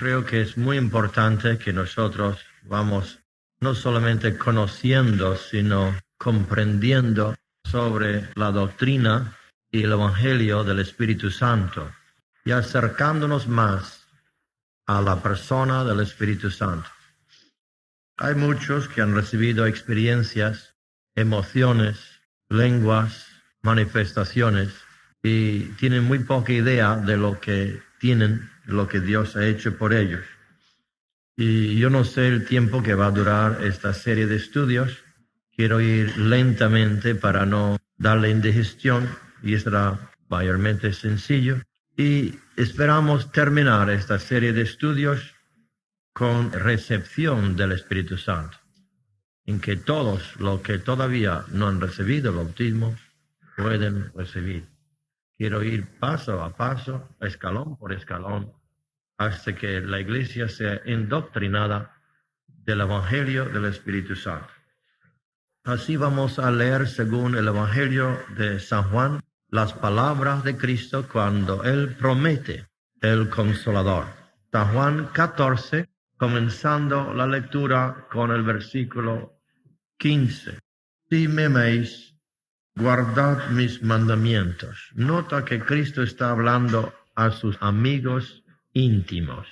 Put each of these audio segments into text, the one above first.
creo que es muy importante que nosotros vamos no solamente conociendo, sino comprendiendo sobre la doctrina y el Evangelio del Espíritu Santo y acercándonos más a la persona del Espíritu Santo. Hay muchos que han recibido experiencias, emociones, lenguas, manifestaciones y tienen muy poca idea de lo que tienen, lo que Dios ha hecho por ellos. Y yo no sé el tiempo que va a durar esta serie de estudios. Quiero ir lentamente para no darle indigestión y será mayormente sencillo. Y esperamos terminar esta serie de estudios con recepción del Espíritu Santo, en que todos los que todavía no han recibido el bautismo pueden recibir. Quiero ir paso a paso, escalón por escalón, hasta que la iglesia sea indoctrinada del Evangelio del Espíritu Santo. Así vamos a leer según el Evangelio de San Juan las palabras de Cristo cuando Él promete el Consolador. San Juan 14, comenzando la lectura con el versículo 15. Si me amáis, guardad mis mandamientos. Nota que Cristo está hablando a sus amigos íntimos.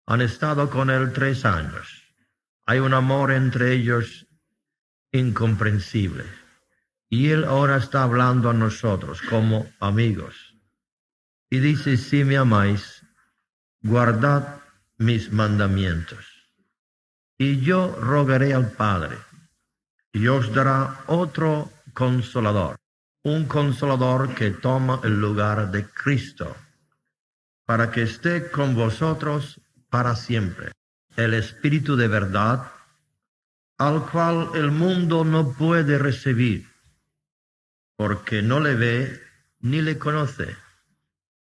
Han estado con Él 3 años. Hay un amor entre ellos incomprensible. Y Él ahora está hablando a nosotros como amigos. Y dice, si me amáis, guardad mis mandamientos. Y yo rogaré al Padre, y os dará otro consolador, un consolador que toma el lugar de Cristo, para que esté con vosotros para siempre. El Espíritu de verdad, al cual el mundo no puede recibir, porque no le ve ni le conoce,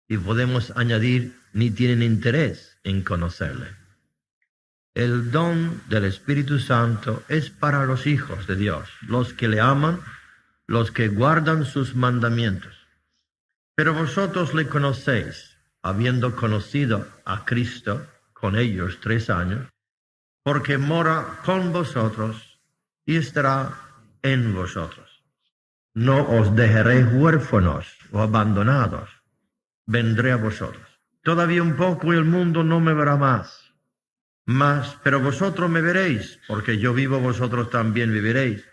y podemos añadir, ni tienen interés en conocerle. El don del Espíritu Santo es para los hijos de Dios, los que le aman, los que guardan sus mandamientos. Pero vosotros le conocéis, habiendo conocido a Cristo con ellos 3 años, porque mora con vosotros y estará en vosotros. No os dejaré huérfanos o abandonados, vendré a vosotros. Todavía un poco y el mundo no me verá más. Pero vosotros me veréis, porque yo vivo, vosotros también viviréis.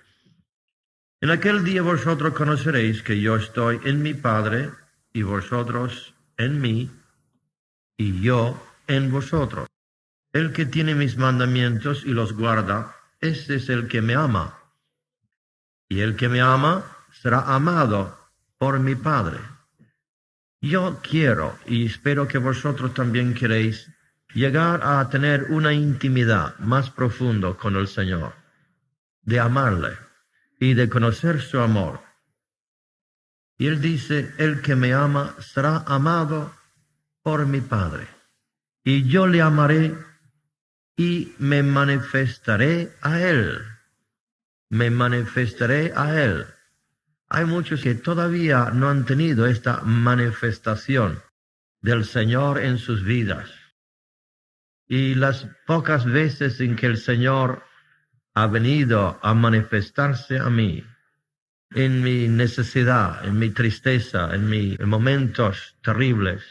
En aquel día vosotros conoceréis que yo estoy en mi Padre, y vosotros en mí, y yo en vosotros. El que tiene mis mandamientos y los guarda, ese es el que me ama. Y el que me ama será amado por mi Padre. Yo quiero, y espero que vosotros también queréis, llegar a tener una intimidad más profunda con el Señor, de amarle y de conocer su amor. Y Él dice, el que me ama será amado por mi Padre. Y yo le amaré y me manifestaré a Él. Me manifestaré a Él. Hay muchos que todavía no han tenido esta manifestación del Señor en sus vidas. Y las pocas veces en que el Señor ha venido a manifestarse a mí, en mi necesidad, en mi tristeza, en mis momentos terribles,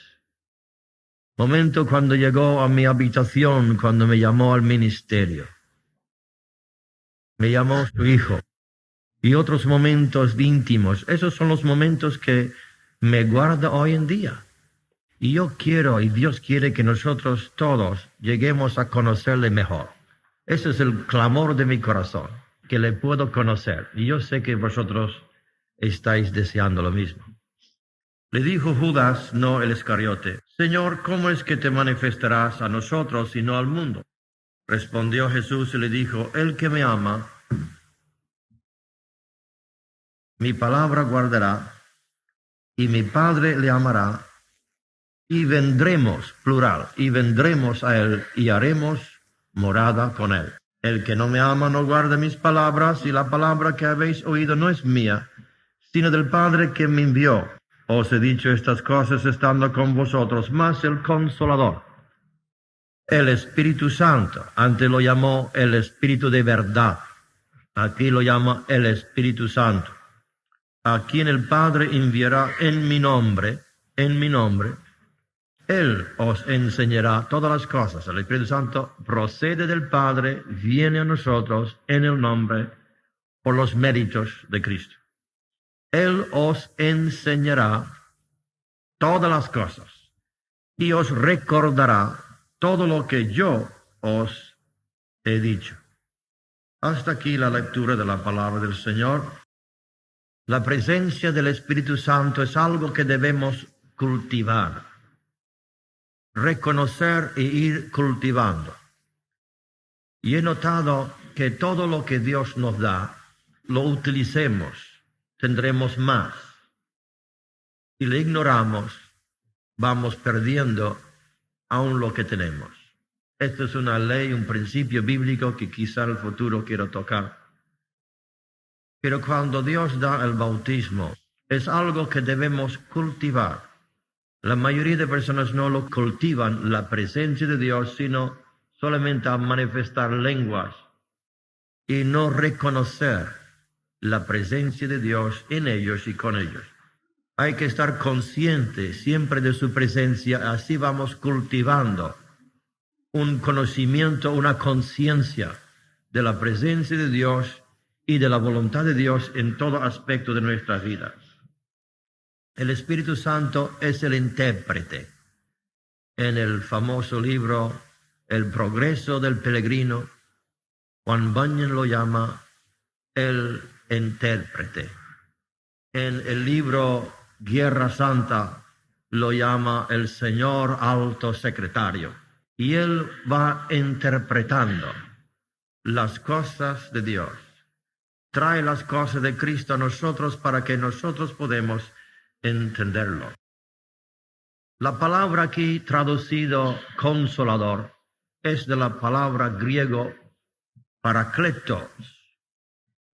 momento cuando llegó a mi habitación, cuando me llamó al ministerio, me llamó su hijo, y otros momentos íntimos, esos son los momentos que me guarda hoy en día. Y yo quiero, y Dios quiere que nosotros todos lleguemos a conocerle mejor. Ese es el clamor de mi corazón, que le puedo conocer. Y yo sé que vosotros estáis deseando lo mismo. Le dijo Judas, no el Iscariote, Señor, ¿cómo es que te manifestarás a nosotros y no al mundo? Respondió Jesús y le dijo, el que me ama, mi palabra guardará, y mi Padre le amará, y vendremos, plural, y vendremos a Él y haremos morada con Él. El que no me ama no guarda mis palabras, y la palabra que habéis oído no es mía, sino del Padre que me envió. Os he dicho estas cosas estando con vosotros, mas el Consolador, El Espíritu Santo, antes lo llamó el Espíritu de verdad, aquí lo llama el Espíritu Santo, a quien el Padre enviará en mi nombre, Él os enseñará todas las cosas. El Espíritu Santo procede del Padre, viene a nosotros en el nombre, por los méritos de Cristo. Él os enseñará todas las cosas y os recordará todo lo que yo os he dicho. Hasta aquí la lectura de la palabra del Señor. La presencia del Espíritu Santo es algo que debemos cultivar, reconocer e ir cultivando. Y he notado que todo lo que Dios nos da, lo utilicemos, tendremos más. Si le ignoramos, vamos perdiendo aún lo que tenemos. Esta es una ley, un principio bíblico que quizá en el futuro quiero tocar. Pero cuando Dios da el bautismo, es algo que debemos cultivar. La mayoría de personas no lo cultivan, la presencia de Dios, sino solamente a manifestar lenguas y no reconocer la presencia de Dios en ellos y con ellos. Hay que estar consciente siempre de su presencia, así vamos cultivando un conocimiento, una conciencia de la presencia de Dios y de la voluntad de Dios en todo aspecto de nuestras vidas. El Espíritu Santo es el intérprete. En el famoso libro El progreso del peregrino, Juan Bunyan lo llama el intérprete. En el libro Guerra Santa lo llama el Señor Alto Secretario. Y él va interpretando las cosas de Dios. Trae las cosas de Cristo a nosotros para que nosotros podamos entenderlo. La palabra aquí traducido consolador es de la palabra griego parakletos,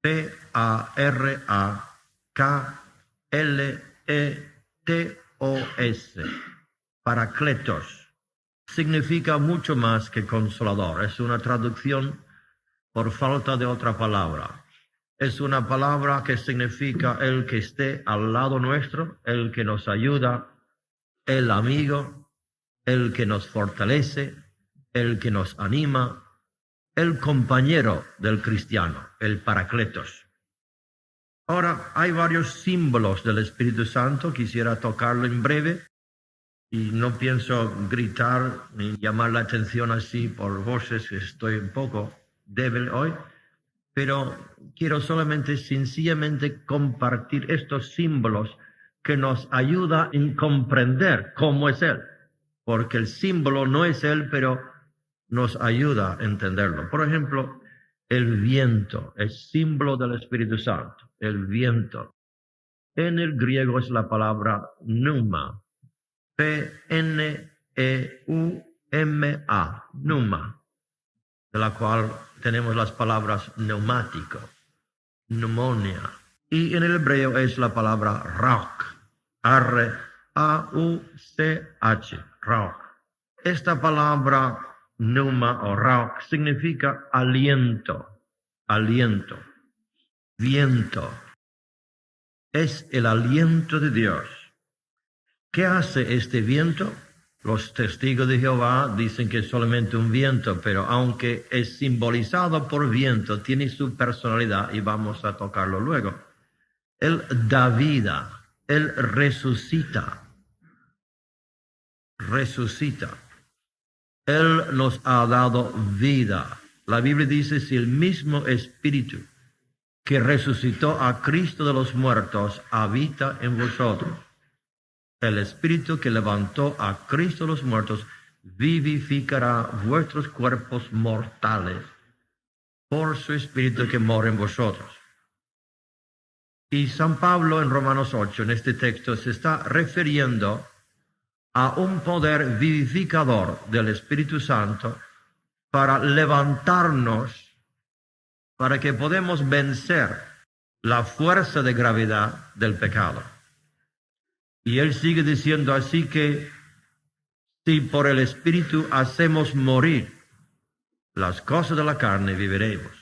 P-A-R-A-K-L-E-T-O-S, parakletos. Significa mucho más que consolador. Es una traducción por falta de otra palabra. Es una palabra que significa el que esté al lado nuestro, el que nos ayuda, el amigo, el que nos fortalece, el que nos anima, el compañero del cristiano, el parakletos. Ahora, hay varios símbolos del Espíritu Santo, quisiera tocarlo en breve, y no pienso gritar ni llamar la atención así por voces, que estoy un poco débil hoy, pero quiero solamente sencillamente compartir estos símbolos que nos ayudan en comprender cómo es Él, porque el símbolo no es Él, pero nos ayuda a entenderlo. Por ejemplo, el viento es símbolo del Espíritu Santo, el viento. En el griego es la palabra pneuma, P-N-E-U-M-A, pneuma, de la cual tenemos las palabras neumático, pneumonia. Y en el hebreo es la palabra rauch, R-A-U-C-H, rauch. Esta palabra pneuma o rauch significa aliento, aliento, viento. Es el aliento de Dios. ¿Qué hace este viento? Los testigos de Jehová dicen que es solamente un viento, pero aunque es simbolizado por viento, tiene su personalidad y vamos a tocarlo luego. Él da vida, Él resucita. Resucita. Él nos ha dado vida. La Biblia dice, si el mismo Espíritu que resucitó a Cristo de los muertos habita en vosotros, el Espíritu que levantó a Cristo de los muertos vivificará vuestros cuerpos mortales por su Espíritu que mora en vosotros. Y San Pablo en Romanos 8, en este texto, se está refiriendo a un poder vivificador del Espíritu Santo para levantarnos, para que podamos vencer la fuerza de gravedad del pecado. Y él sigue diciendo así que Si por el Espíritu hacemos morir las cosas de la carne, viviremos.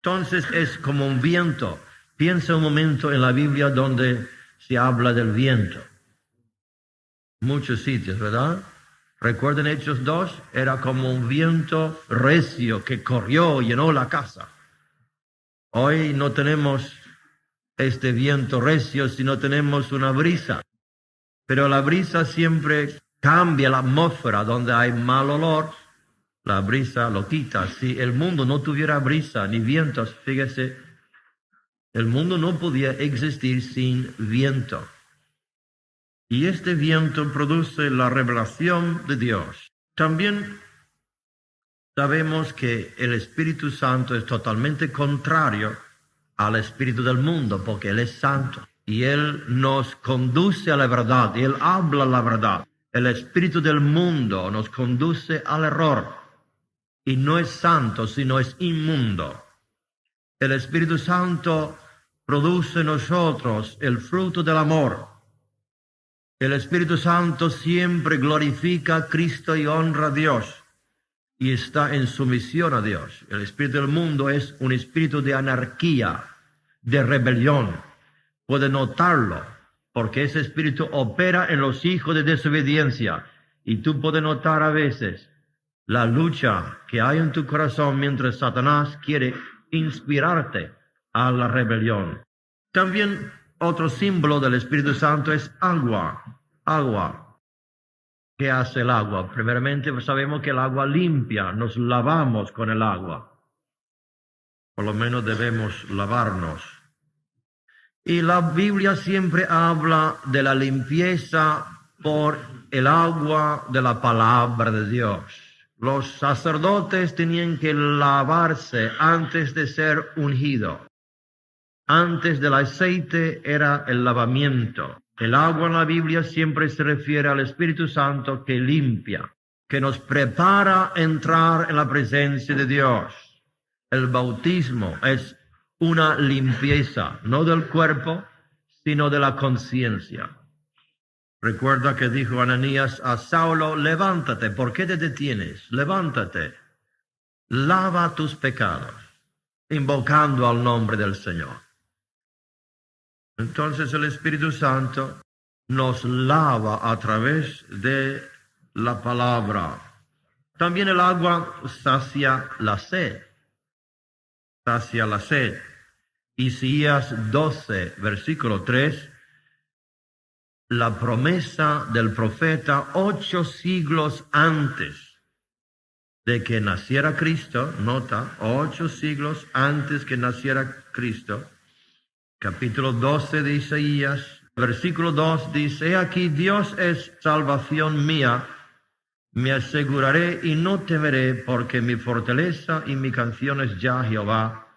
Entonces es como un viento. Piensa un momento en la Biblia donde se habla del viento. Muchos sitios, ¿verdad? Recuerden Hechos 2, era como un viento recio que corrió y llenó la casa. Hoy no tenemos este viento recio, sino tenemos una brisa. Pero la brisa siempre cambia la atmósfera. Donde hay mal olor, la brisa lo quita. Si el mundo no tuviera brisa ni vientos, fíjese, el mundo no podía existir sin viento. Y este viento produce la revelación de Dios. También sabemos que el Espíritu Santo es totalmente contrario al espíritu del mundo, porque Él es santo. Y Él nos conduce a la verdad, y Él habla la verdad. El espíritu del mundo nos conduce al error. Y no es santo, sino es inmundo. El Espíritu Santo produce en nosotros el fruto del amor. El Espíritu Santo siempre glorifica a Cristo y honra a Dios y está en sumisión a Dios. El espíritu del mundo es un espíritu de anarquía, de rebelión. Puede notarlo porque ese espíritu opera en los hijos de desobediencia y tú puedes notar a veces la lucha que hay en tu corazón mientras Satanás quiere inspirarte a la rebelión. También otro símbolo del Espíritu Santo es agua. Agua. ¿Qué hace el agua? Primeramente sabemos que el agua limpia, nos lavamos con el agua. Por lo menos debemos lavarnos. Y la Biblia siempre habla de la limpieza por el agua de la palabra de Dios. Los sacerdotes tenían que lavarse antes de ser ungidos. Antes del aceite era el lavamiento. El agua en la Biblia siempre se refiere al Espíritu Santo que limpia, que nos prepara a entrar en la presencia de Dios. El bautismo es una limpieza, no del cuerpo, sino de la conciencia. Recuerda que dijo Ananías a Saulo, levántate, ¿por qué te detienes? Levántate, lava tus pecados, invocando al nombre del Señor. Entonces el Espíritu Santo nos lava a través de la palabra. También el agua sacia la sed. Sacia la sed. Isaías 12, versículo 3. La promesa del profeta 8 siglos antes de que naciera Cristo, nota, 8 siglos antes que naciera Cristo. Capítulo 12 de Isaías, versículo 2 dice, he aquí Dios es salvación mía, me aseguraré y no temeré, porque mi fortaleza y mi canción es ya Jehová,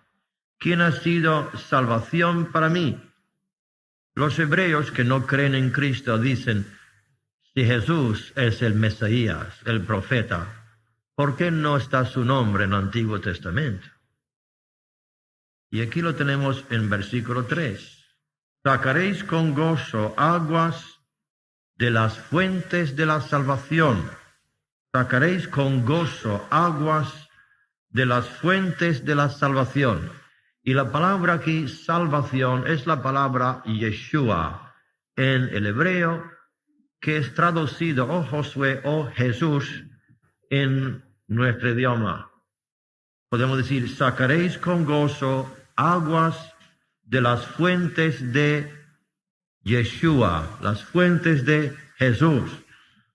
quien ha sido salvación para mí. Los hebreos que no creen en Cristo dicen, si Jesús es el Mesías, el profeta, ¿por qué no está su nombre en el Antiguo Testamento? Y aquí lo tenemos en versículo 3. Sacaréis con gozo aguas de las fuentes de la salvación. Sacaréis con gozo aguas de las fuentes de la salvación. Y la palabra aquí, salvación, es la palabra Yeshua en el hebreo, que es traducido o Josué o Jesús en nuestro idioma. Podemos decir, sacaréis con gozo aguas de las fuentes de Yeshua, las fuentes de Jesús.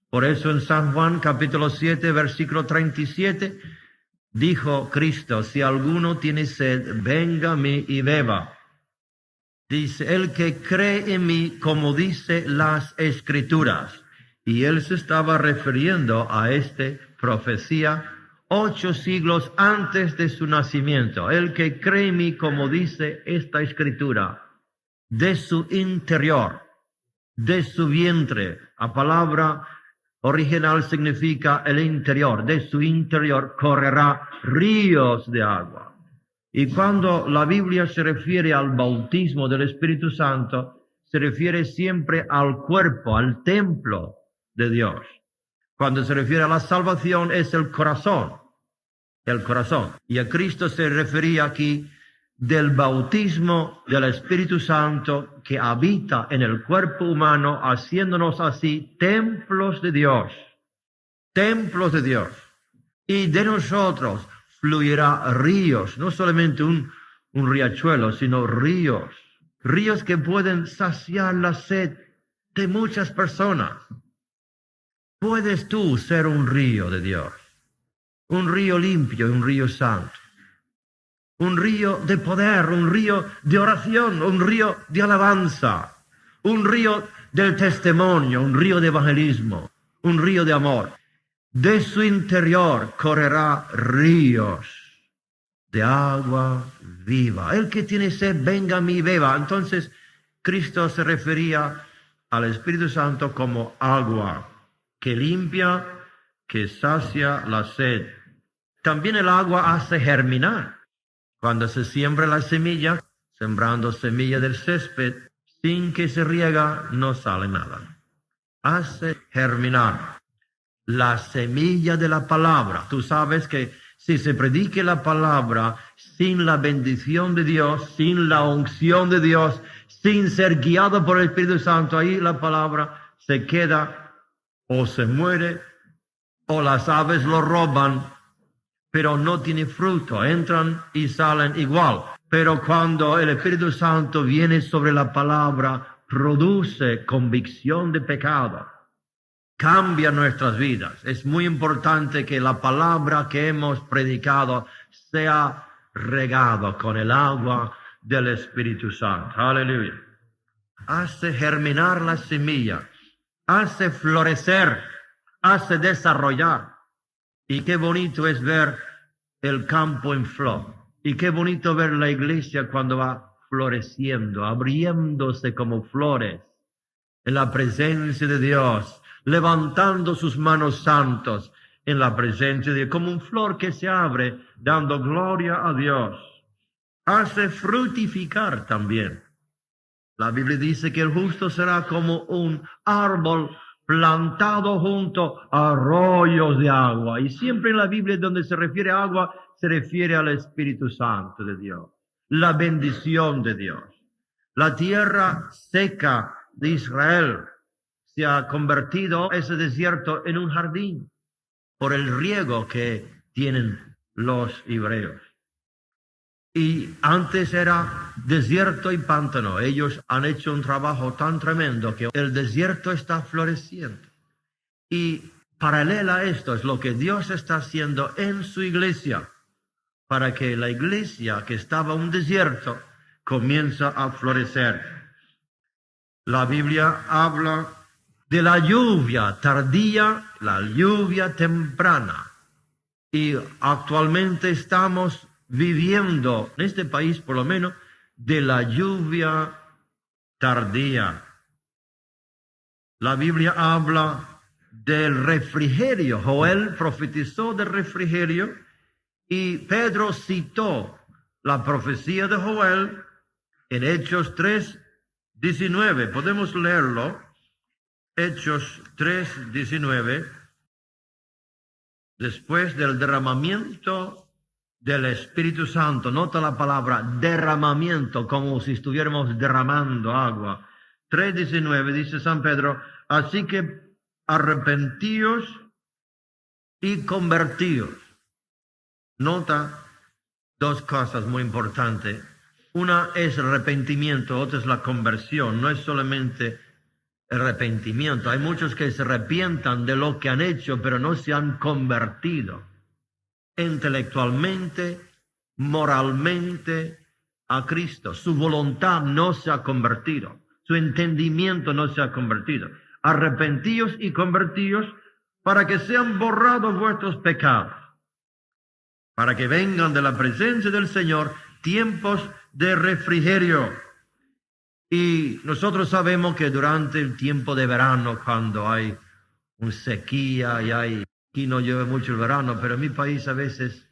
Por eso en San Juan capítulo 7, versículo 37, dijo Cristo, si alguno tiene sed, venga a mí y beba. Dice, el que cree en mí, como dice las Escrituras. Y él se estaba refiriendo a esta profecía 8 siglos antes de su nacimiento. El que cree en mí, como dice esta Escritura, de su interior, de su vientre. La palabra original significa el interior. De su interior correrá ríos de agua. Y cuando la Biblia se refiere al bautismo del Espíritu Santo, se refiere siempre al cuerpo, al templo de Dios. Cuando se refiere a la salvación es el corazón. El corazón. Y a Cristo se refería aquí del bautismo del Espíritu Santo que habita en el cuerpo humano, haciéndonos así templos de Dios. Templos de Dios. Y de nosotros fluirá ríos, no solamente un riachuelo, sino ríos. Ríos que pueden saciar la sed de muchas personas. Puedes tú ser un río de Dios. Un río limpio, un río santo. Un río de poder, un río de oración, un río de alabanza. Un río del testimonio, un río de evangelismo, un río de amor. De su interior correrá ríos de agua viva. El que tiene sed, venga a mí y beba. Entonces, Cristo se refería al Espíritu Santo como agua que limpia, que sacia la sed. También el agua hace germinar. Cuando se siembra la semilla, sembrando semilla del césped, sin que se riega, no sale nada. Hace germinar la semilla de la palabra. Tú sabes que si se predique la palabra sin la bendición de Dios, sin la unción de Dios, sin ser guiado por el Espíritu Santo, ahí la palabra se queda o se muere o las aves lo roban, pero no tiene fruto, entran y salen igual. Pero cuando el Espíritu Santo viene sobre la palabra, produce convicción de pecado, cambia nuestras vidas. Es muy importante que la palabra que hemos predicado sea regado con el agua del Espíritu Santo. Aleluya. Hace germinar la semilla, hace florecer, hace desarrollar. Y qué bonito es ver el campo en flor. Y qué bonito ver la iglesia cuando va floreciendo, abriéndose como flores en la presencia de Dios, levantando sus manos santos en la presencia de Dios, como un flor que se abre, dando gloria a Dios. Hace fructificar también. La Biblia dice que el justo será como un árbol plantado junto a arroyos de agua. Y siempre en la Biblia donde se refiere a agua, se refiere al Espíritu Santo de Dios, la bendición de Dios. La tierra seca de Israel se ha convertido ese desierto en un jardín por el riego que tienen los hebreos. Y antes era desierto y pántano. Ellos han hecho un trabajo tan tremendo que el desierto está floreciendo. Y paralela a esto es lo que Dios está haciendo en su iglesia, para que la iglesia que estaba en un desierto comienza a florecer. La Biblia habla de la lluvia tardía, la lluvia temprana. Y actualmente estamos viviendo, en este país por lo menos, de la lluvia tardía. La Biblia habla del refrigerio. Joel profetizó del refrigerio y Pedro citó la profecía de Joel en Hechos 3:19. Podemos leerlo. Hechos 3:19. Después del derramamiento del Espíritu Santo, nota la palabra derramamiento, como si estuviéramos derramando agua. 3:19 dice San Pedro, así que arrepentíos y convertíos. Nota dos cosas muy importantes. Una es el arrepentimiento, otra es la conversión. No es solamente el arrepentimiento. Hay muchos que se arrepientan de lo que han hecho, pero no se han convertido intelectualmente, moralmente a Cristo. Su voluntad no se ha convertido. Su entendimiento no se ha convertido. Arrepentíos y convertíos para que sean borrados vuestros pecados, para que vengan de la presencia del Señor tiempos de refrigerio. Y nosotros sabemos que durante el tiempo de verano, cuando hay una sequía y aquí no llueve mucho el verano, pero en mi país a veces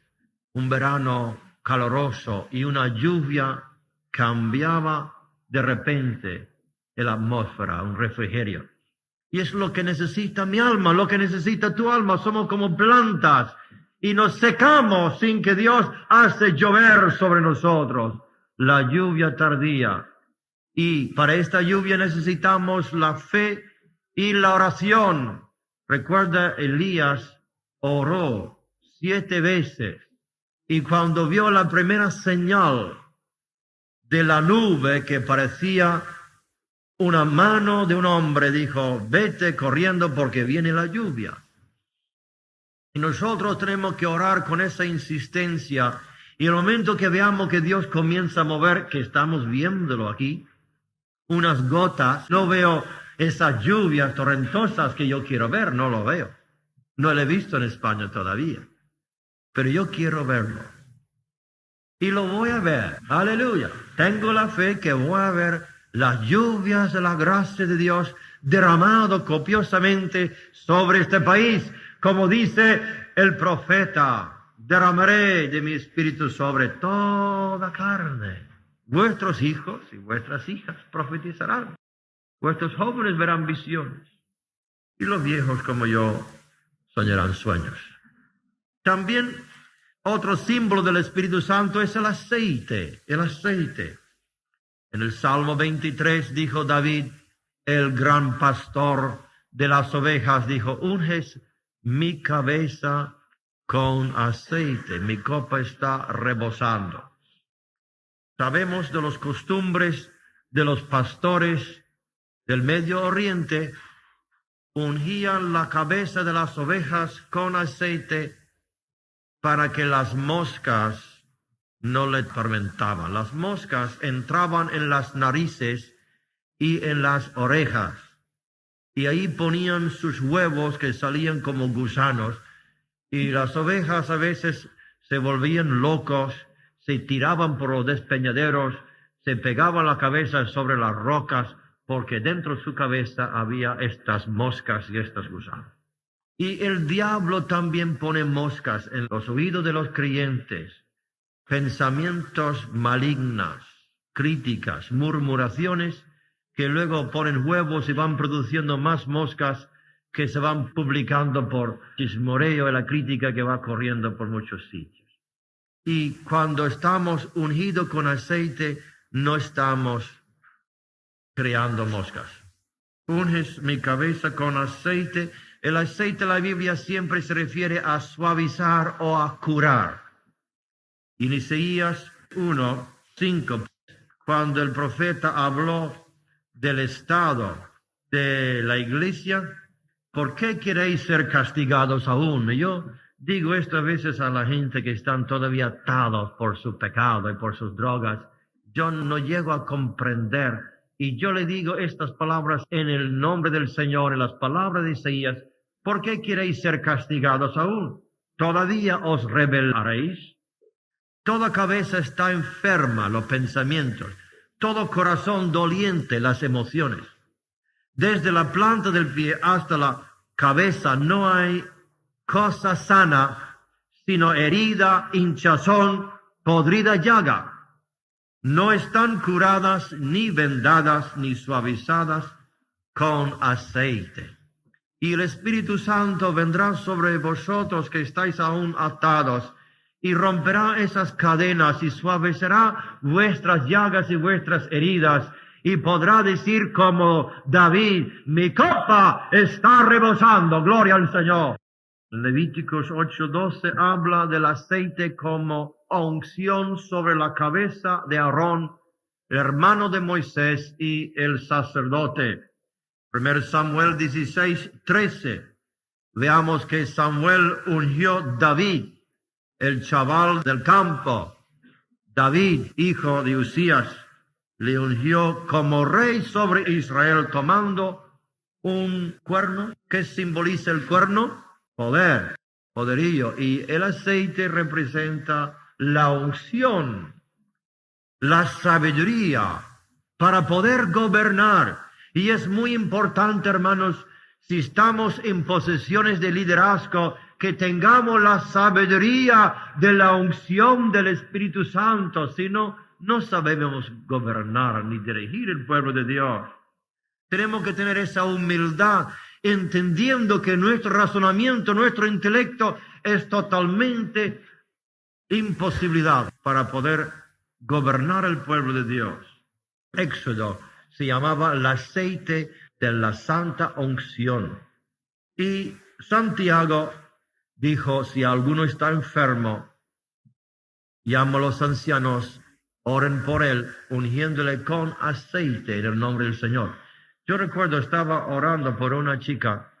un verano caluroso y una lluvia cambiaba de repente la atmósfera, un refrigerio. Y es lo que necesita mi alma, lo que necesita tu alma. Somos como plantas y nos secamos sin que Dios hace llover sobre nosotros la lluvia tardía. Y para esta lluvia necesitamos la fe y la oración. Recuerda, Elías oró 7 veces. Y cuando vio la primera señal de la nube que parecía una mano de un hombre, dijo, vete corriendo porque viene la lluvia. Y nosotros tenemos que orar con esa insistencia. Y el momento que veamos que Dios comienza a mover, que estamos viéndolo aquí, unas gotas, no veo esas lluvias torrentosas que yo quiero ver, no lo veo. No lo he visto en España todavía, pero yo quiero verlo. Y lo voy a ver, aleluya. Tengo la fe que voy a ver las lluvias de la gracia de Dios derramado copiosamente sobre este país. Como dice el profeta, derramaré de mi espíritu sobre toda carne. Vuestros hijos y vuestras hijas profetizarán. Vuestros jóvenes verán visiones. Y los viejos como yo soñarán sueños. También otro símbolo del Espíritu Santo es el aceite. El aceite. En el Salmo 23 dijo David, el gran pastor de las ovejas, dijo, unges mi cabeza con aceite. Mi copa está rebosando. Sabemos de las costumbres de los pastores del Medio Oriente, ungían la cabeza de las ovejas con aceite para que las moscas no le atormentaban. Las moscas entraban en las narices y en las orejas, y ahí ponían sus huevos que salían como gusanos, y las ovejas a veces se volvían locos, se tiraban por los despeñaderos, se pegaban la cabeza sobre las rocas, porque dentro de su cabeza había estas moscas y estos gusanos. Y el diablo también pone moscas en los oídos de los creyentes, pensamientos malignos, críticas, murmuraciones, que luego ponen huevos y van produciendo más moscas que se van publicando por chismoreo y la crítica que va corriendo por muchos sitios. Y cuando estamos ungidos con aceite, no estamos creando moscas. Unges mi cabeza con aceite. El aceite, la Biblia siempre se refiere a suavizar o a curar. En Isaías 1:5, cuando el profeta habló del estado de la iglesia, ¿por qué queréis ser castigados aún? Yo digo esto a veces a la gente que están todavía atados por su pecado y por sus drogas. Yo no llego a comprender. Y yo le digo estas palabras en el nombre del Señor, en las palabras de Isaías. ¿Por qué queréis ser castigados aún? ¿Todavía os rebelaréis? Toda cabeza está enferma, los pensamientos. Todo corazón doliente, las emociones. Desde la planta del pie hasta la cabeza no hay cosa sana, sino herida, hinchazón, podrida llaga. No están curadas, ni vendadas, ni suavizadas con aceite. Y el Espíritu Santo vendrá sobre vosotros que estáis aún atados, y romperá esas cadenas y suavizará vuestras llagas y vuestras heridas, y podrá decir como David, mi copa está rebosando, gloria al Señor. Levíticos 8:12 habla del aceite como unción sobre la cabeza de Aarón, el hermano de Moisés y el sacerdote. 1 Samuel 16:13. Veamos que Samuel ungió David, el chaval del campo. David, hijo de Usías, le ungió como rey sobre Israel, tomando un cuerno. ¿Qué simboliza el cuerno? Poder, poderío. Y el aceite representa la unción, la sabiduría para poder gobernar. Y es muy importante, hermanos, si estamos en posiciones de liderazgo, que tengamos la sabiduría de la unción del Espíritu Santo. Si no, no sabemos gobernar ni dirigir el pueblo de Dios. Tenemos que tener esa humildad entendiendo que nuestro razonamiento, nuestro intelecto es totalmente imposibilidad para poder gobernar el pueblo de Dios. Éxodo se llamaba el aceite de la santa unción. Y Santiago dijo, si alguno está enfermo, llama a los ancianos, oren por él, ungiéndole con aceite en el nombre del Señor. Yo recuerdo, estaba orando por una chica,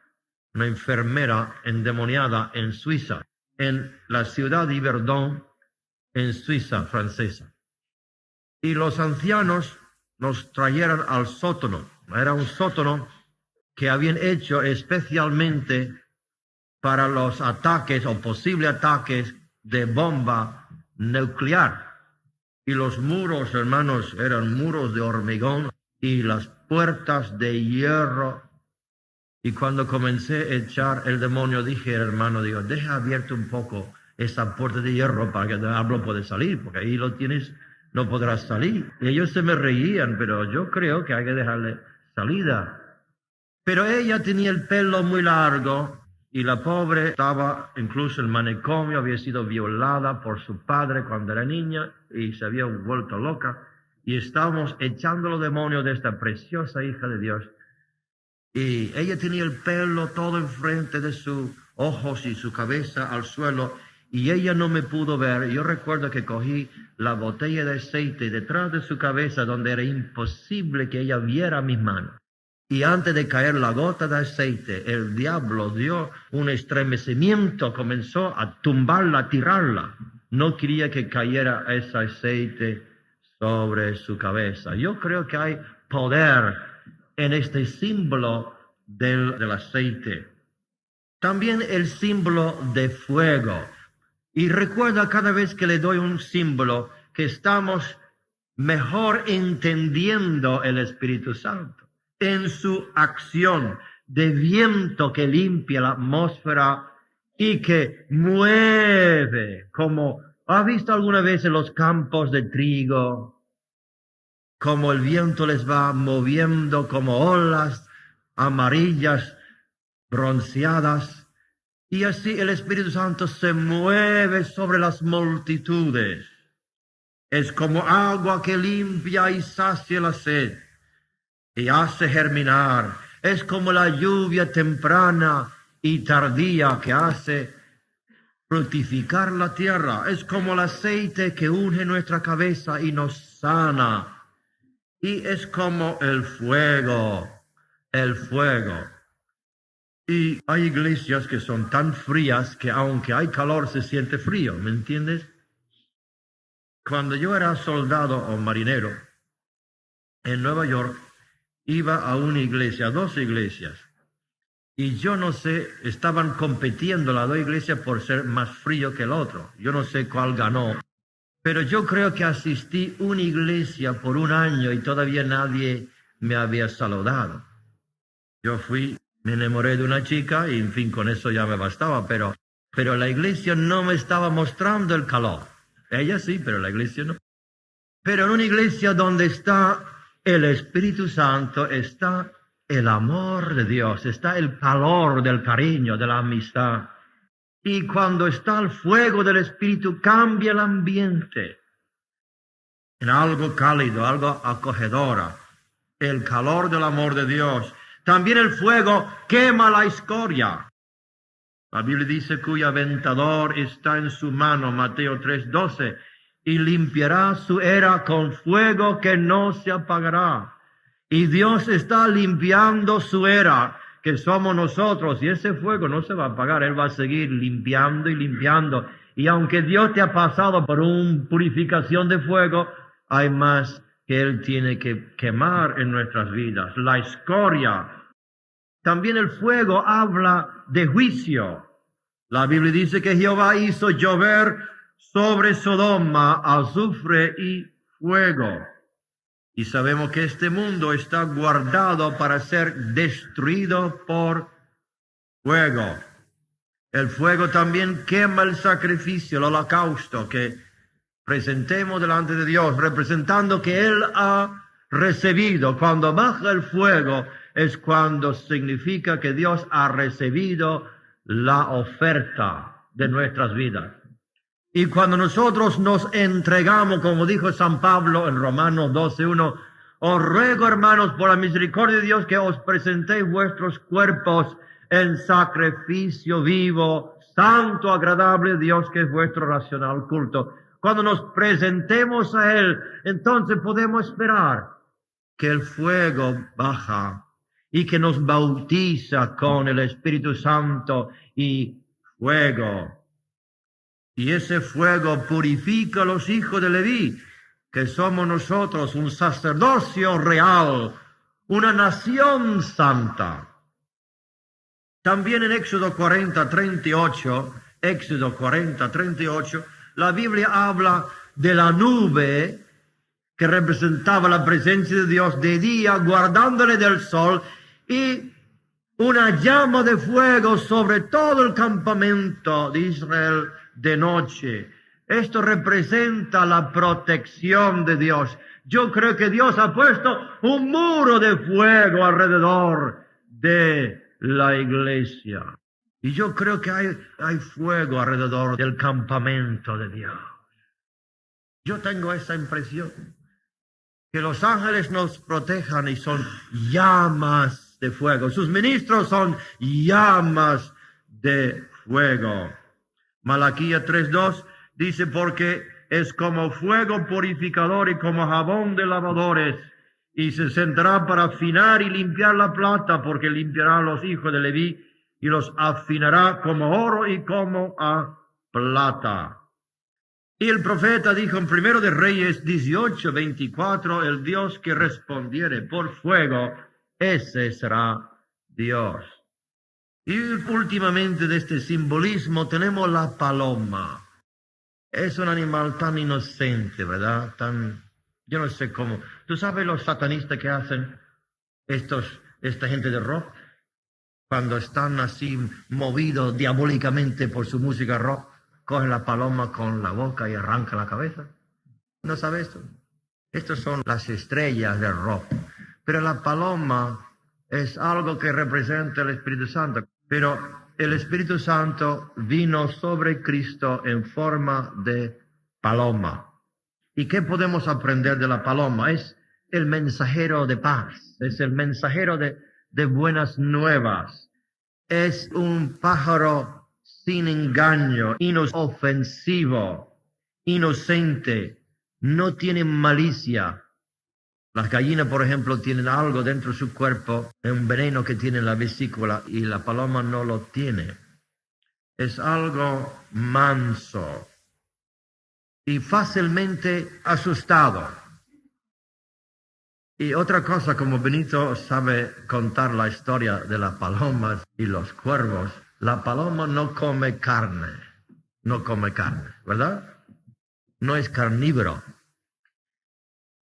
una enfermera endemoniada en Suiza, en la ciudad de Yverdon, en Suiza francesa. Y los ancianos nos trajeron al sótano. Era un sótano que habían hecho especialmente para los ataques o posibles ataques de bomba nuclear. Y los muros, hermanos, eran muros de hormigón y las puertas de hierro. Y cuando comencé a echar el demonio, dije, hermano, digo, deja abierto un poco esa puerta de hierro para que el diablo pueda salir, porque ahí lo tienes, no podrás salir. Y ellos se me reían, pero yo creo que hay que dejarle salida. Pero ella tenía el pelo muy largo y la pobre estaba incluso en el manicomio, había sido violada por su padre cuando era niña y se había vuelto loca. Y estábamos echando los demonios de esta preciosa hija de Dios. Y ella tenía el pelo todo enfrente de sus ojos y su cabeza al suelo, y ella no me pudo ver. Yo recuerdo que cogí la botella de aceite detrás de su cabeza, donde era imposible que ella viera mis manos. Y antes de caer la gota de aceite, el diablo dio un estremecimiento, comenzó a tumbarla, a tirarla. No quería que cayera ese aceite sobre su cabeza. Yo creo que hay poder en este símbolo del aceite. También el símbolo de fuego. Y recuerda, cada vez que le doy un símbolo, que estamos mejor entendiendo el Espíritu Santo en su acción de viento que limpia la atmósfera y que mueve, como ¿ha visto alguna vez en los campos de trigo? Como el viento les va moviendo como olas amarillas, bronceadas, y así el Espíritu Santo se mueve sobre las multitudes. Es como agua que limpia y sacia la sed y hace germinar. Es como la lluvia temprana y tardía que hace fructificar la tierra. Es como el aceite que unge nuestra cabeza y nos sana. Y es como el fuego. Y hay iglesias que son tan frías que aunque hay calor se siente frío, ¿me entiendes? Cuando yo era soldado o marinero en Nueva York, iba a una iglesia, a 2 iglesias, y yo no sé, estaban compitiendo las 2 iglesias por ser más frío que el otro. Yo no sé cuál ganó, pero yo creo que asistí a una iglesia por 1 año y todavía nadie me había saludado. Yo fui, me enamoré de una chica y en fin, con eso ya me bastaba, pero la iglesia no me estaba mostrando el calor. Ella sí, pero la iglesia no. Pero en una iglesia donde está el Espíritu Santo, está el amor de Dios, está el calor del cariño, de la amistad. Y cuando está el fuego del Espíritu, cambia el ambiente en algo cálido, algo acogedora. El calor del amor de Dios. También el fuego quema la escoria. La Biblia dice cuyo aventador está en su mano, Mateo 3:12, y limpiará su era con fuego que no se apagará. Y Dios está limpiando su era, que somos nosotros, y ese fuego no se va a apagar, Él va a seguir limpiando y limpiando. Y aunque Dios te ha pasado por una purificación de fuego, hay más que Él tiene que quemar en nuestras vidas. La escoria. También el fuego habla de juicio. La Biblia dice que Jehová hizo llover sobre Sodoma azufre y fuego. Y sabemos que este mundo está guardado para ser destruido por fuego. El fuego también quema el sacrificio, el holocausto que presentemos delante de Dios, representando que Él ha recibido. Cuando baja el fuego, es cuando significa que Dios ha recibido la oferta de nuestras vidas. Y cuando nosotros nos entregamos, como dijo San Pablo en Romanos 12:1, os ruego, hermanos, por la misericordia de Dios, que os presentéis vuestros cuerpos en sacrificio vivo, santo, agradable a Dios, que es vuestro racional culto. Cuando nos presentemos a Él, entonces podemos esperar que el fuego baja y que nos bautiza con el Espíritu Santo y fuego. Y ese fuego purifica a los hijos de Leví, que somos nosotros un sacerdocio real, una nación santa. También en Éxodo 40:38, la Biblia habla de la nube que representaba la presencia de Dios de día, guardándole del sol, y una llama de fuego sobre todo el campamento de Israel de noche. Esto representa la protección de Dios. Yo creo que Dios ha puesto un muro de fuego alrededor de la iglesia. Y yo creo que hay fuego alrededor del campamento de Dios. Yo tengo esa impresión, que los ángeles nos protejan y son llamas de fuego. Sus ministros son llamas de fuego. Malaquías 3:2 dice, porque es como fuego purificador y como jabón de lavadores, y se sentará para afinar y limpiar la plata, porque limpiará a los hijos de Leví y los afinará como oro y como a plata. Y el profeta dijo en 1 de Reyes 18:24, el Dios que respondiere por fuego, ese será Dios. Y últimamente de este simbolismo tenemos la paloma. Es un animal tan inocente, ¿verdad? Yo no sé cómo. ¿Tú sabes los satanistas que hacen esta gente de rock? Cuando están así movidos diabólicamente por su música rock, cogen la paloma con la boca y arrancan la cabeza. ¿No sabes esto? Estas son las estrellas del rock. Pero la paloma es algo que representa el Espíritu Santo. Pero el Espíritu Santo vino sobre Cristo en forma de paloma. ¿Y qué podemos aprender de la paloma? Es el mensajero de paz, es el mensajero de buenas nuevas. Es un pájaro sin engaño, inofensivo, inocente, no tiene malicia. Las gallinas, por ejemplo, tienen algo dentro de su cuerpo, un veneno que tiene en la vesícula, y la paloma no lo tiene. Es algo manso y fácilmente asustado. Y otra cosa, como Benito sabe contar la historia de las palomas y los cuervos, la paloma no come carne, ¿verdad? No es carnívoro.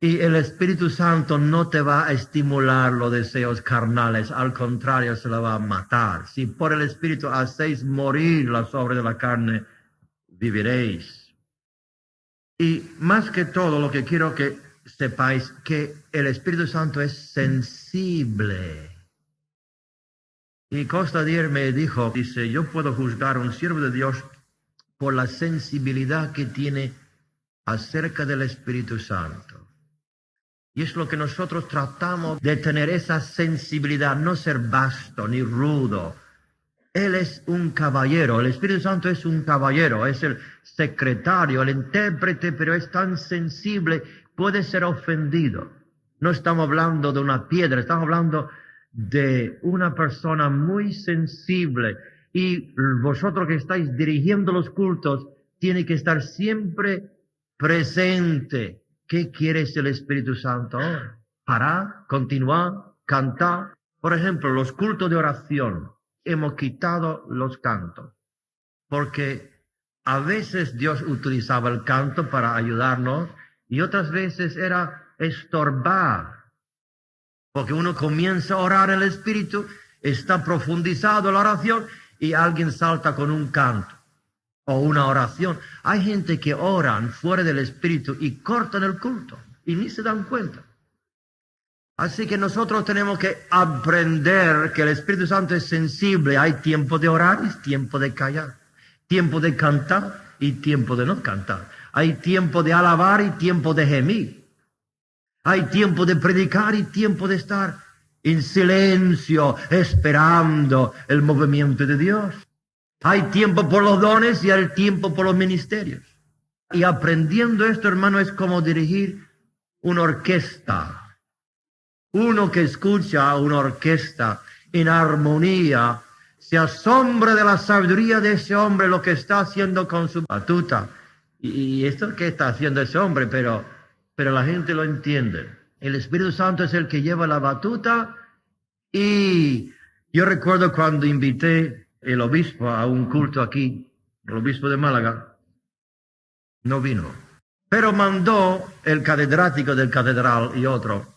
Y el Espíritu Santo no te va a estimular los deseos carnales, al contrario, se la va a matar. Si por el Espíritu hacéis morir las obras de la carne, viviréis. Y más que todo, lo que quiero que sepáis, que el Espíritu Santo es sensible. Y Costa Dier me dice, yo puedo juzgar a un siervo de Dios por la sensibilidad que tiene acerca del Espíritu Santo. Y es lo que nosotros tratamos de tener, esa sensibilidad, no ser vasto ni rudo. Él es un caballero, el Espíritu Santo es un caballero, es el secretario, el intérprete, pero es tan sensible, puede ser ofendido. No estamos hablando de una piedra, estamos hablando de una persona muy sensible. Y vosotros que estáis dirigiendo los cultos, tiene que estar siempre presente. ¿Qué quiere el Espíritu Santo ahora? Parar, continuar, cantar. Por ejemplo, los cultos de oración. Hemos quitado los cantos. Porque a veces Dios utilizaba el canto para ayudarnos y otras veces era estorbar. Porque uno comienza a orar en el Espíritu, está profundizado la oración y alguien salta con un canto o una oración. Hay gente que oran fuera del Espíritu y cortan el culto y ni se dan cuenta. Así que nosotros tenemos que aprender que el Espíritu Santo es sensible. Hay tiempo de orar y tiempo de callar. Tiempo de cantar y tiempo de no cantar. Hay tiempo de alabar y tiempo de gemir. Hay tiempo de predicar y tiempo de estar en silencio, esperando el movimiento de Dios. Hay tiempo por los dones y hay tiempo por los ministerios. Y aprendiendo esto, hermano, es como dirigir una orquesta. Uno que escucha una orquesta en armonía se asombra de la sabiduría de ese hombre, lo que está haciendo con su batuta. Y esto que está haciendo ese hombre, pero la gente lo entiende. El Espíritu Santo es el que lleva la batuta. Y yo recuerdo cuando invité el obispo a un culto aquí, el obispo de Málaga, no vino. Pero mandó el catedrático del catedral y otro.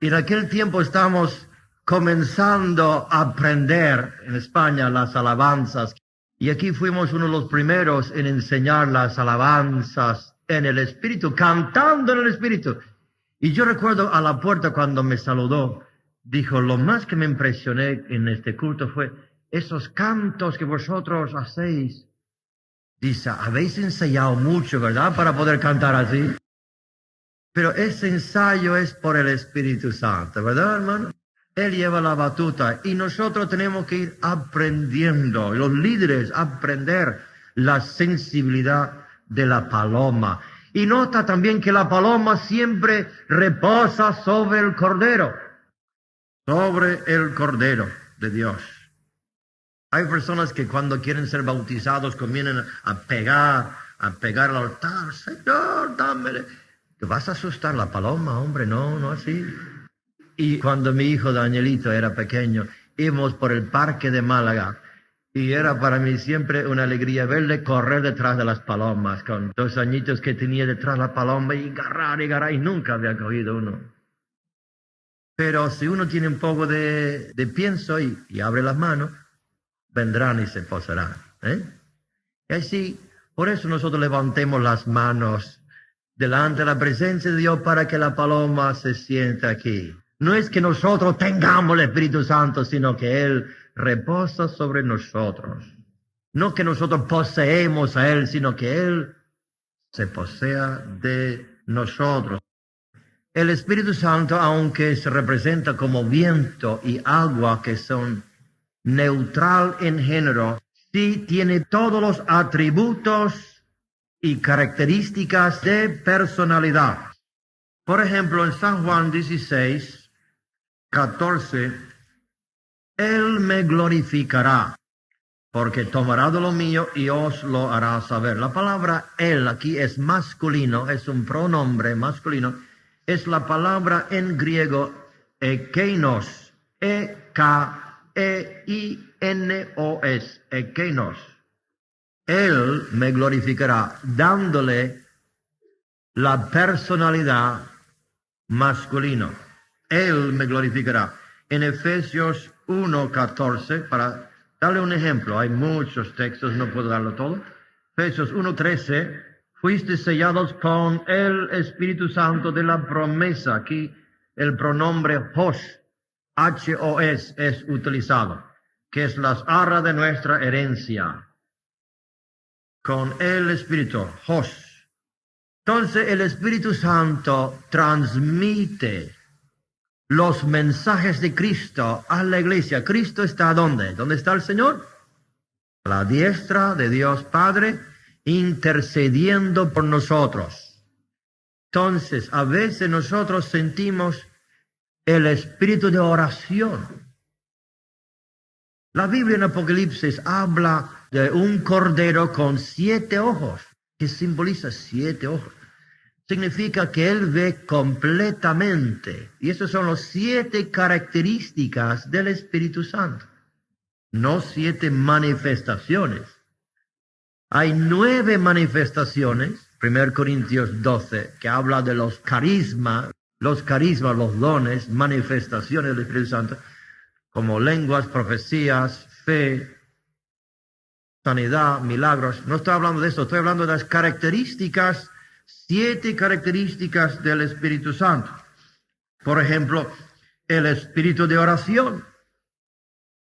Y en aquel tiempo estamos comenzando a aprender en España las alabanzas. Y aquí fuimos uno de los primeros en enseñar las alabanzas en el Espíritu, cantando en el Espíritu. Y yo recuerdo a la puerta cuando me saludó, dijo, lo más que me impresioné en este culto fue esos cantos que vosotros hacéis. Dice, habéis ensayado mucho, ¿verdad? Para poder cantar así. Pero ese ensayo es por el Espíritu Santo, ¿verdad, hermano? Él lleva la batuta y nosotros tenemos que ir aprendiendo, los líderes aprender la sensibilidad de la paloma. Y nota también que la paloma siempre reposa sobre el cordero de Dios. Hay personas que cuando quieren ser bautizados comienzan a pegar al altar. Señor, dámele. Te vas a asustar la paloma, hombre, no así. Y cuando mi hijo Danielito era pequeño, íbamos por el parque de Málaga y era para mí siempre una alegría verle correr detrás de las palomas, con 2 añitos que tenía detrás de la paloma y agarrar y nunca había cogido uno. Pero si uno tiene un poco de pienso y abre las manos, vendrán y se posarán. Y así, por eso nosotros levantemos las manos delante de la presencia de Dios para que la paloma se sienta aquí. No es que nosotros tengamos el Espíritu Santo, sino que Él reposa sobre nosotros. No que nosotros poseemos a Él, sino que Él se posea de nosotros. El Espíritu Santo, aunque se representa como viento y agua que son neutral en género, sí tiene todos los atributos y características de personalidad. Por ejemplo, en San Juan 16, 14, Él me glorificará, porque tomará de lo mío y os lo hará saber. La palabra Él aquí es masculino, es un pronombre masculino. Es la palabra en griego ekeinos, E-K-E-I-N-O-S, ekeinos. Él me glorificará, dándole la personalidad masculino. Él me glorificará. En Efesios 1:14, para darle un ejemplo, hay muchos textos, no puedo darlo todo. Efesios 1:13, fuiste sellados con el Espíritu Santo de la promesa. Aquí el pronombre Hos, H-O-S, es utilizado, que es las arras de nuestra herencia. Con el Espíritu, Hos. Entonces el Espíritu Santo transmite los mensajes de Cristo a la iglesia. ¿Cristo está ¿dónde? ¿Dónde está el Señor? A la diestra de Dios Padre, intercediendo por nosotros. Entonces, a veces nosotros sentimos el espíritu de oración. La Biblia en Apocalipsis habla de un cordero con 7 ojos, que simboliza 7 ojos. Significa que Él ve completamente. Y esas son las 7 características del Espíritu Santo. No 7 manifestaciones. Hay 9 manifestaciones. 1 Corintios 12, que habla de los carismas, los dones, manifestaciones del Espíritu Santo, como lenguas, profecías, fe, sanidad, milagros. No estoy hablando de esto, estoy hablando de las características, 7 características del Espíritu Santo. Por ejemplo, el espíritu de oración.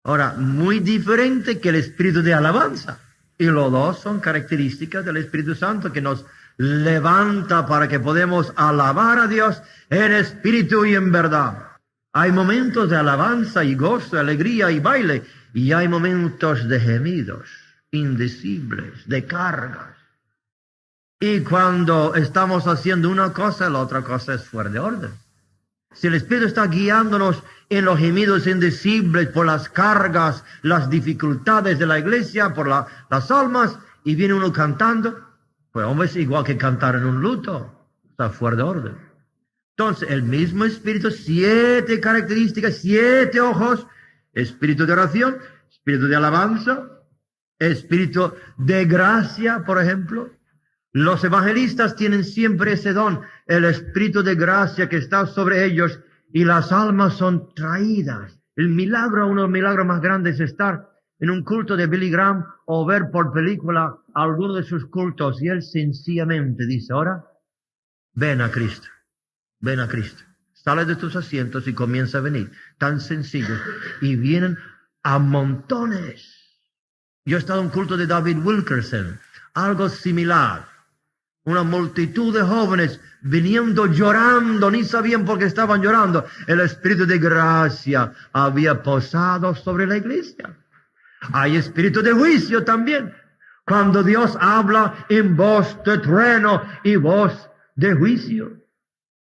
Ahora, muy diferente que el espíritu de alabanza. Y los dos son características del Espíritu Santo que nos levanta para que podamos alabar a Dios en espíritu y en verdad. Hay momentos de alabanza y gozo, alegría y baile. Y hay momentos de gemidos indecibles, de cargas. Y cuando estamos haciendo una cosa, la otra cosa es fuera de orden. Si el Espíritu está guiándonos en los gemidos indecibles por las cargas, las dificultades de la iglesia, por las almas, y viene uno cantando, pues hombre, es igual que cantar en un luto, está fuera de orden. Entonces, el mismo Espíritu, 7 características, 7 ojos, espíritu de oración, espíritu de alabanza, espíritu de gracia, por ejemplo. Los evangelistas tienen siempre ese don, el espíritu de gracia que está sobre ellos y las almas son traídas. El milagro, uno de los milagros más grandes es estar en un culto de Billy Graham o ver por película alguno de sus cultos y él sencillamente dice, ahora, ven a Cristo, ven a Cristo. Sale de tus asientos y comienza a venir. Tan sencillo. Y vienen a montones. Yo he estado en un culto de David Wilkerson, algo similar. Una multitud de jóvenes viniendo llorando, ni sabían por qué estaban llorando. El espíritu de gracia había posado sobre la iglesia. Hay espíritu de juicio también. Cuando Dios habla en voz de trueno y voz de juicio.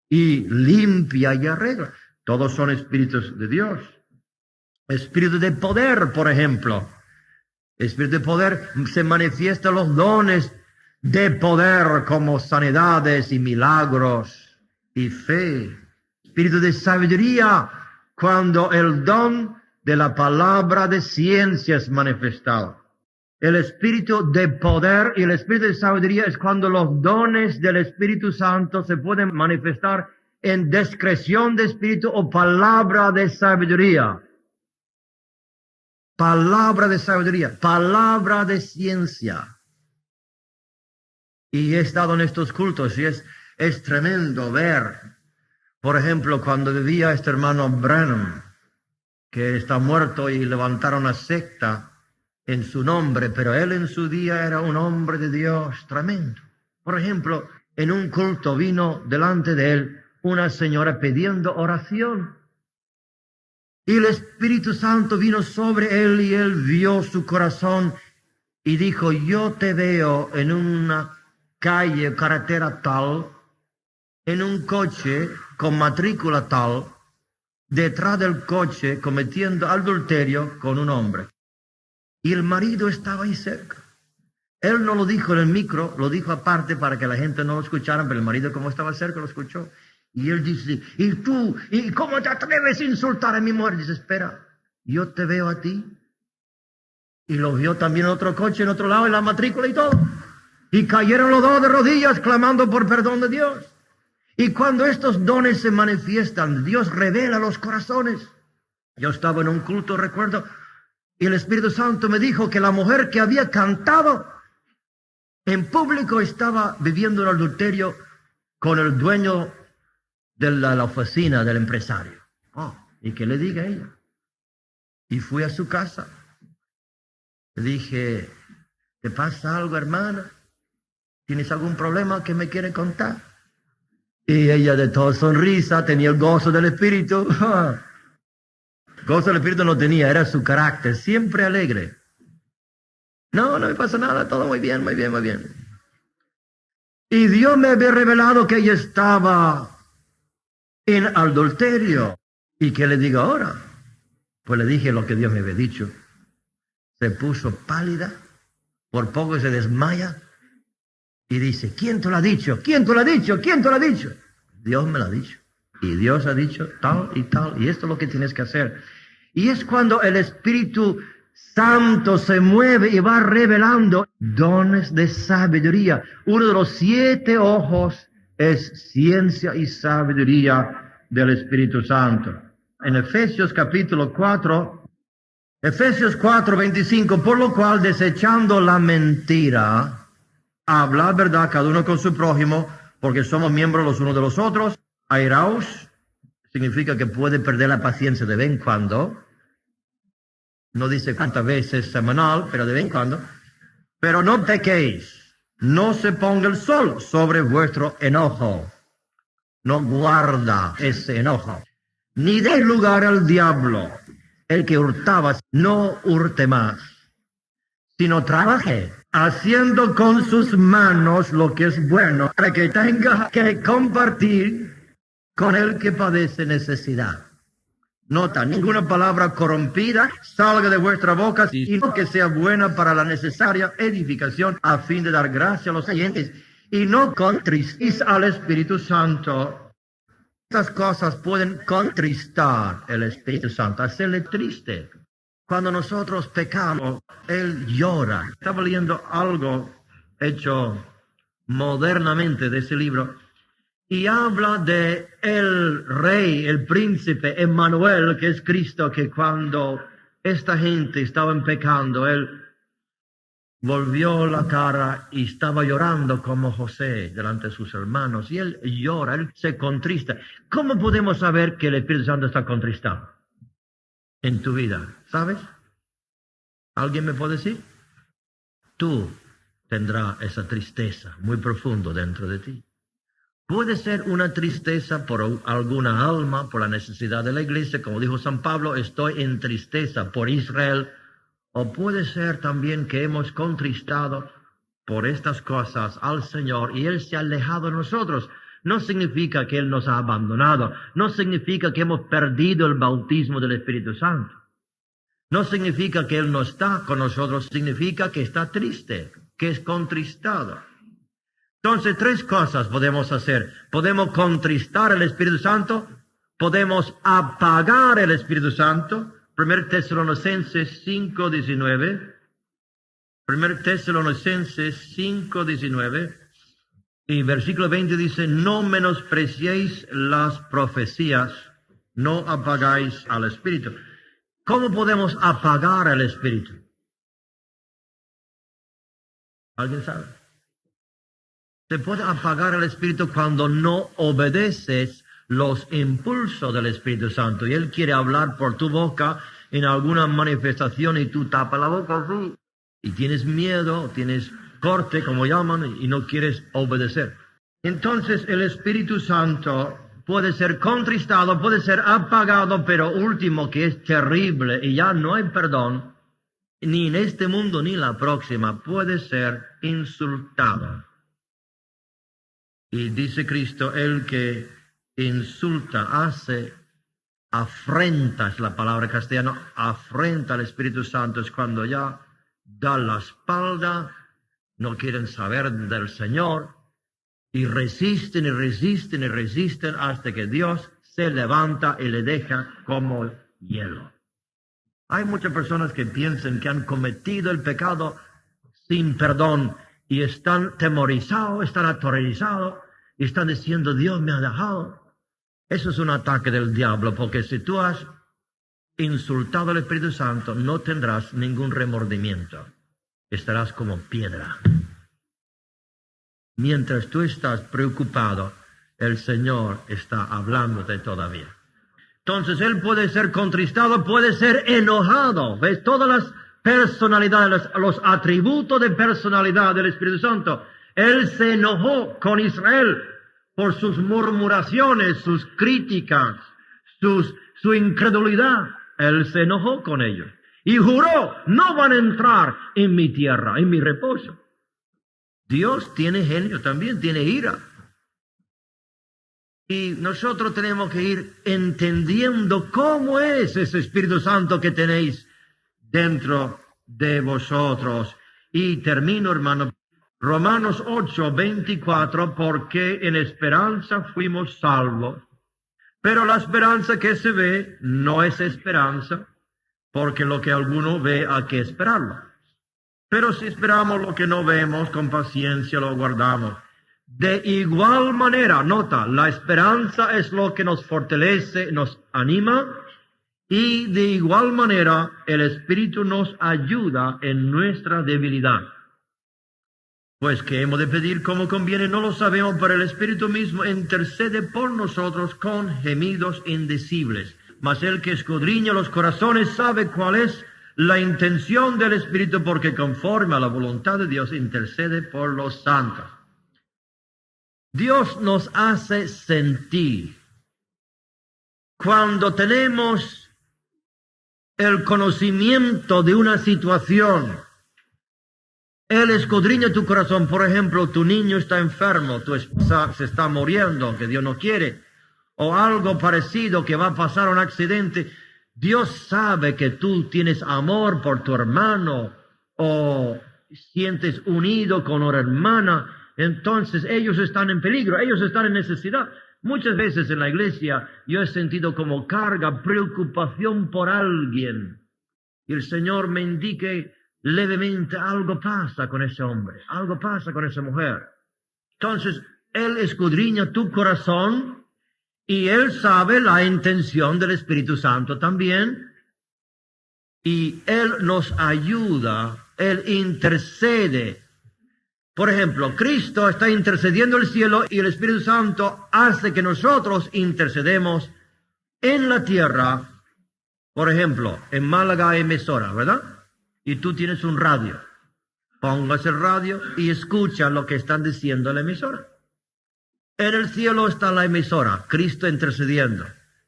Y limpia y arregla. Todos son espíritus de Dios. Espíritu de poder, por ejemplo. Espíritu de poder se manifiestan los dones de poder como sanidades y milagros y fe. Espíritu de sabiduría, cuando el don de la palabra de ciencia es manifestado. El espíritu de poder y el espíritu de sabiduría es cuando los dones del Espíritu Santo se pueden manifestar en discreción de espíritu o palabra de sabiduría. Palabra de sabiduría, palabra de ciencia. Y he estado en estos cultos y es tremendo ver, por ejemplo, cuando vivía este hermano Branham, que está muerto y levantaron una secta en su nombre, pero él en su día era un hombre de Dios tremendo. Por ejemplo, en un culto vino delante de él una señora pidiendo oración. Y el Espíritu Santo vino sobre él y él vio su corazón y dijo, yo te veo en una calle, carretera tal, en un coche con matrícula tal, detrás del coche cometiendo adulterio con un hombre. Y el marido estaba ahí cerca. Él no lo dijo en el micro, lo dijo aparte para que la gente no lo escuchara, pero el marido como estaba cerca lo escuchó. Y él dice, ¿y tú? ¿Y cómo te atreves a insultar a mi mujer? Dice, espera, yo te veo a ti. Y lo vio también en otro coche, en otro lado, en la matrícula y todo. Y cayeron los dos de rodillas clamando por perdón de Dios. Y cuando estos dones se manifiestan, Dios revela los corazones. Yo estaba en un culto, recuerdo, y el Espíritu Santo me dijo que la mujer que había cantado en público estaba viviendo un adulterio con el dueño de la oficina del empresario. Y que le diga a ella. Y fui a su casa. Le dije, ¿te pasa algo, hermana? ¿Tienes algún problema que me quiere contar? Y ella de toda sonrisa tenía el gozo del Espíritu. Gozo del Espíritu no tenía, era su carácter, siempre alegre. No me pasa nada, todo muy bien, muy bien, muy bien. Y Dios me había revelado que ella estaba en adulterio. ¿Y qué le digo ahora? Pues le dije lo que Dios me había dicho. Se puso pálida, por poco se desmaya. Y dice, ¿quién te lo ha dicho? ¿Quién te lo ha dicho? ¿Quién te lo ha dicho? Dios me lo ha dicho. Y Dios ha dicho tal y tal. Y esto es lo que tienes que hacer. Y es cuando el Espíritu Santo se mueve y va revelando dones de sabiduría. Uno de los 7 ojos es ciencia y sabiduría del Espíritu Santo. En Efesios capítulo 4, Efesios 4, 25, por lo cual desechando la mentira, hablar verdad cada uno con su prójimo, porque somos miembros los unos de los otros. Airaos, significa que puede perder la paciencia de vez en cuando. No dice cuántas veces semanal, pero de vez en cuando. Pero no pequéis, no se ponga el sol sobre vuestro enojo. No guarda ese enojo. Ni dé lugar al diablo. El que hurtaba, no hurte más, sino trabaje, haciendo con sus manos lo que es bueno, para que tenga que compartir con el que padece necesidad. Nota, ninguna palabra corrompida salga de vuestra boca, sino que sea buena para la necesaria edificación a fin de dar gracia a los oyentes. Y no contristéis al Espíritu Santo. Estas cosas pueden contristar el Espíritu Santo, hacerle triste. Cuando nosotros pecamos, Él llora. Estaba leyendo algo hecho modernamente de ese libro y habla de el rey, el príncipe Emmanuel, que es Cristo, que cuando esta gente estaba pecando, Él volvió la cara y estaba llorando como José delante de sus hermanos. Y Él llora, Él se contrista. ¿Cómo podemos saber que el Espíritu Santo está contristado en tu vida? ¿Sabes? ¿Alguien me puede decir? Tú tendrás esa tristeza muy profundo dentro de ti. Puede ser una tristeza por alguna alma, por la necesidad de la iglesia, como dijo San Pablo, estoy en tristeza por Israel. O puede ser también que hemos contristado por estas cosas al Señor y Él se ha alejado de nosotros. No significa que Él nos ha abandonado. No significa que hemos perdido el bautismo del Espíritu Santo. No significa que Él no está con nosotros. Significa que está triste, que es contristado. Entonces, tres cosas podemos hacer. Podemos contristar el Espíritu Santo. Podemos apagar el Espíritu Santo. 1 Tesalonicenses 5:19. 1 Tesalonicenses 5:19. Y versículo 20 dice, no menospreciéis las profecías, no apagáis al Espíritu. ¿Cómo podemos apagar al Espíritu? ¿Alguien sabe? Se puede apagar el Espíritu cuando no obedeces los impulsos del Espíritu Santo. Y Él quiere hablar por tu boca en alguna manifestación y tú tapas la boca así. Y tienes miedo, tienes corte, como llaman, y no quieres obedecer. Entonces el Espíritu Santo puede ser contristado, puede ser apagado, pero último, que es terrible y ya no hay perdón, ni en este mundo ni en la próxima, puede ser insultado. Y dice Cristo, el que insulta, afrenta, es la palabra castellana, afrenta al Espíritu Santo, es cuando ya da la espalda, no quieren saber del Señor, y resisten y resisten y resisten hasta que Dios se levanta y le deja como hielo. Hay muchas personas que piensan que han cometido el pecado sin perdón y están temorizados, están aterrorizados y están diciendo, Dios me ha dejado. Eso es un ataque del diablo, porque si tú has insultado al Espíritu Santo, no tendrás ningún remordimiento. Estarás como piedra. Mientras tú estás preocupado, el Señor está hablándote todavía. Entonces, Él puede ser contristado, puede ser enojado. ¿Ves? Todas las personalidades, los atributos de personalidad del Espíritu Santo. Él se enojó con Israel por sus murmuraciones, sus críticas, su incredulidad. Él se enojó con ellos. Y juró, no van a entrar en mi tierra, en mi reposo. Dios tiene genio también, tiene ira. Y nosotros tenemos que ir entendiendo cómo es ese Espíritu Santo que tenéis dentro de vosotros. Y termino, hermano, Romanos 8:24, porque en esperanza fuimos salvos. Pero la esperanza que se ve no es esperanza, porque lo que alguno ve hay que esperarlo. Pero si esperamos lo que no vemos, con paciencia lo guardamos. De igual manera, nota, la esperanza es lo que nos fortalece, nos anima, y de igual manera el Espíritu nos ayuda en nuestra debilidad. Pues que hemos de pedir como conviene, no lo sabemos, pero el Espíritu mismo intercede por nosotros con gemidos indecibles. Mas el que escudriña los corazones sabe cuál es la intención del Espíritu, porque conforme a la voluntad de Dios intercede por los santos. Dios nos hace sentir. Cuando tenemos el conocimiento de una situación, Él escudriña tu corazón. Por ejemplo, tu niño está enfermo, tu esposa se está muriendo, que Dios no quiere, o algo parecido, que va a pasar un accidente. Dios sabe que tú tienes amor por tu hermano o sientes unido con una hermana. Entonces ellos están en peligro, ellos están en necesidad. Muchas veces en la iglesia yo he sentido como carga, preocupación por alguien. Y el Señor me indique levemente, algo pasa con ese hombre, algo pasa con esa mujer. Entonces Él escudriña tu corazón. Y Él sabe la intención del Espíritu Santo también. Y Él nos ayuda, Él intercede. Por ejemplo, Cristo está intercediendo en el cielo y el Espíritu Santo hace que nosotros intercedemos en la tierra. Por ejemplo, en Málaga hay emisora, ¿verdad? Y tú tienes un radio. Pongas el radio y escucha lo que están diciendo en la emisora. En el cielo está la emisora, Cristo intercediendo.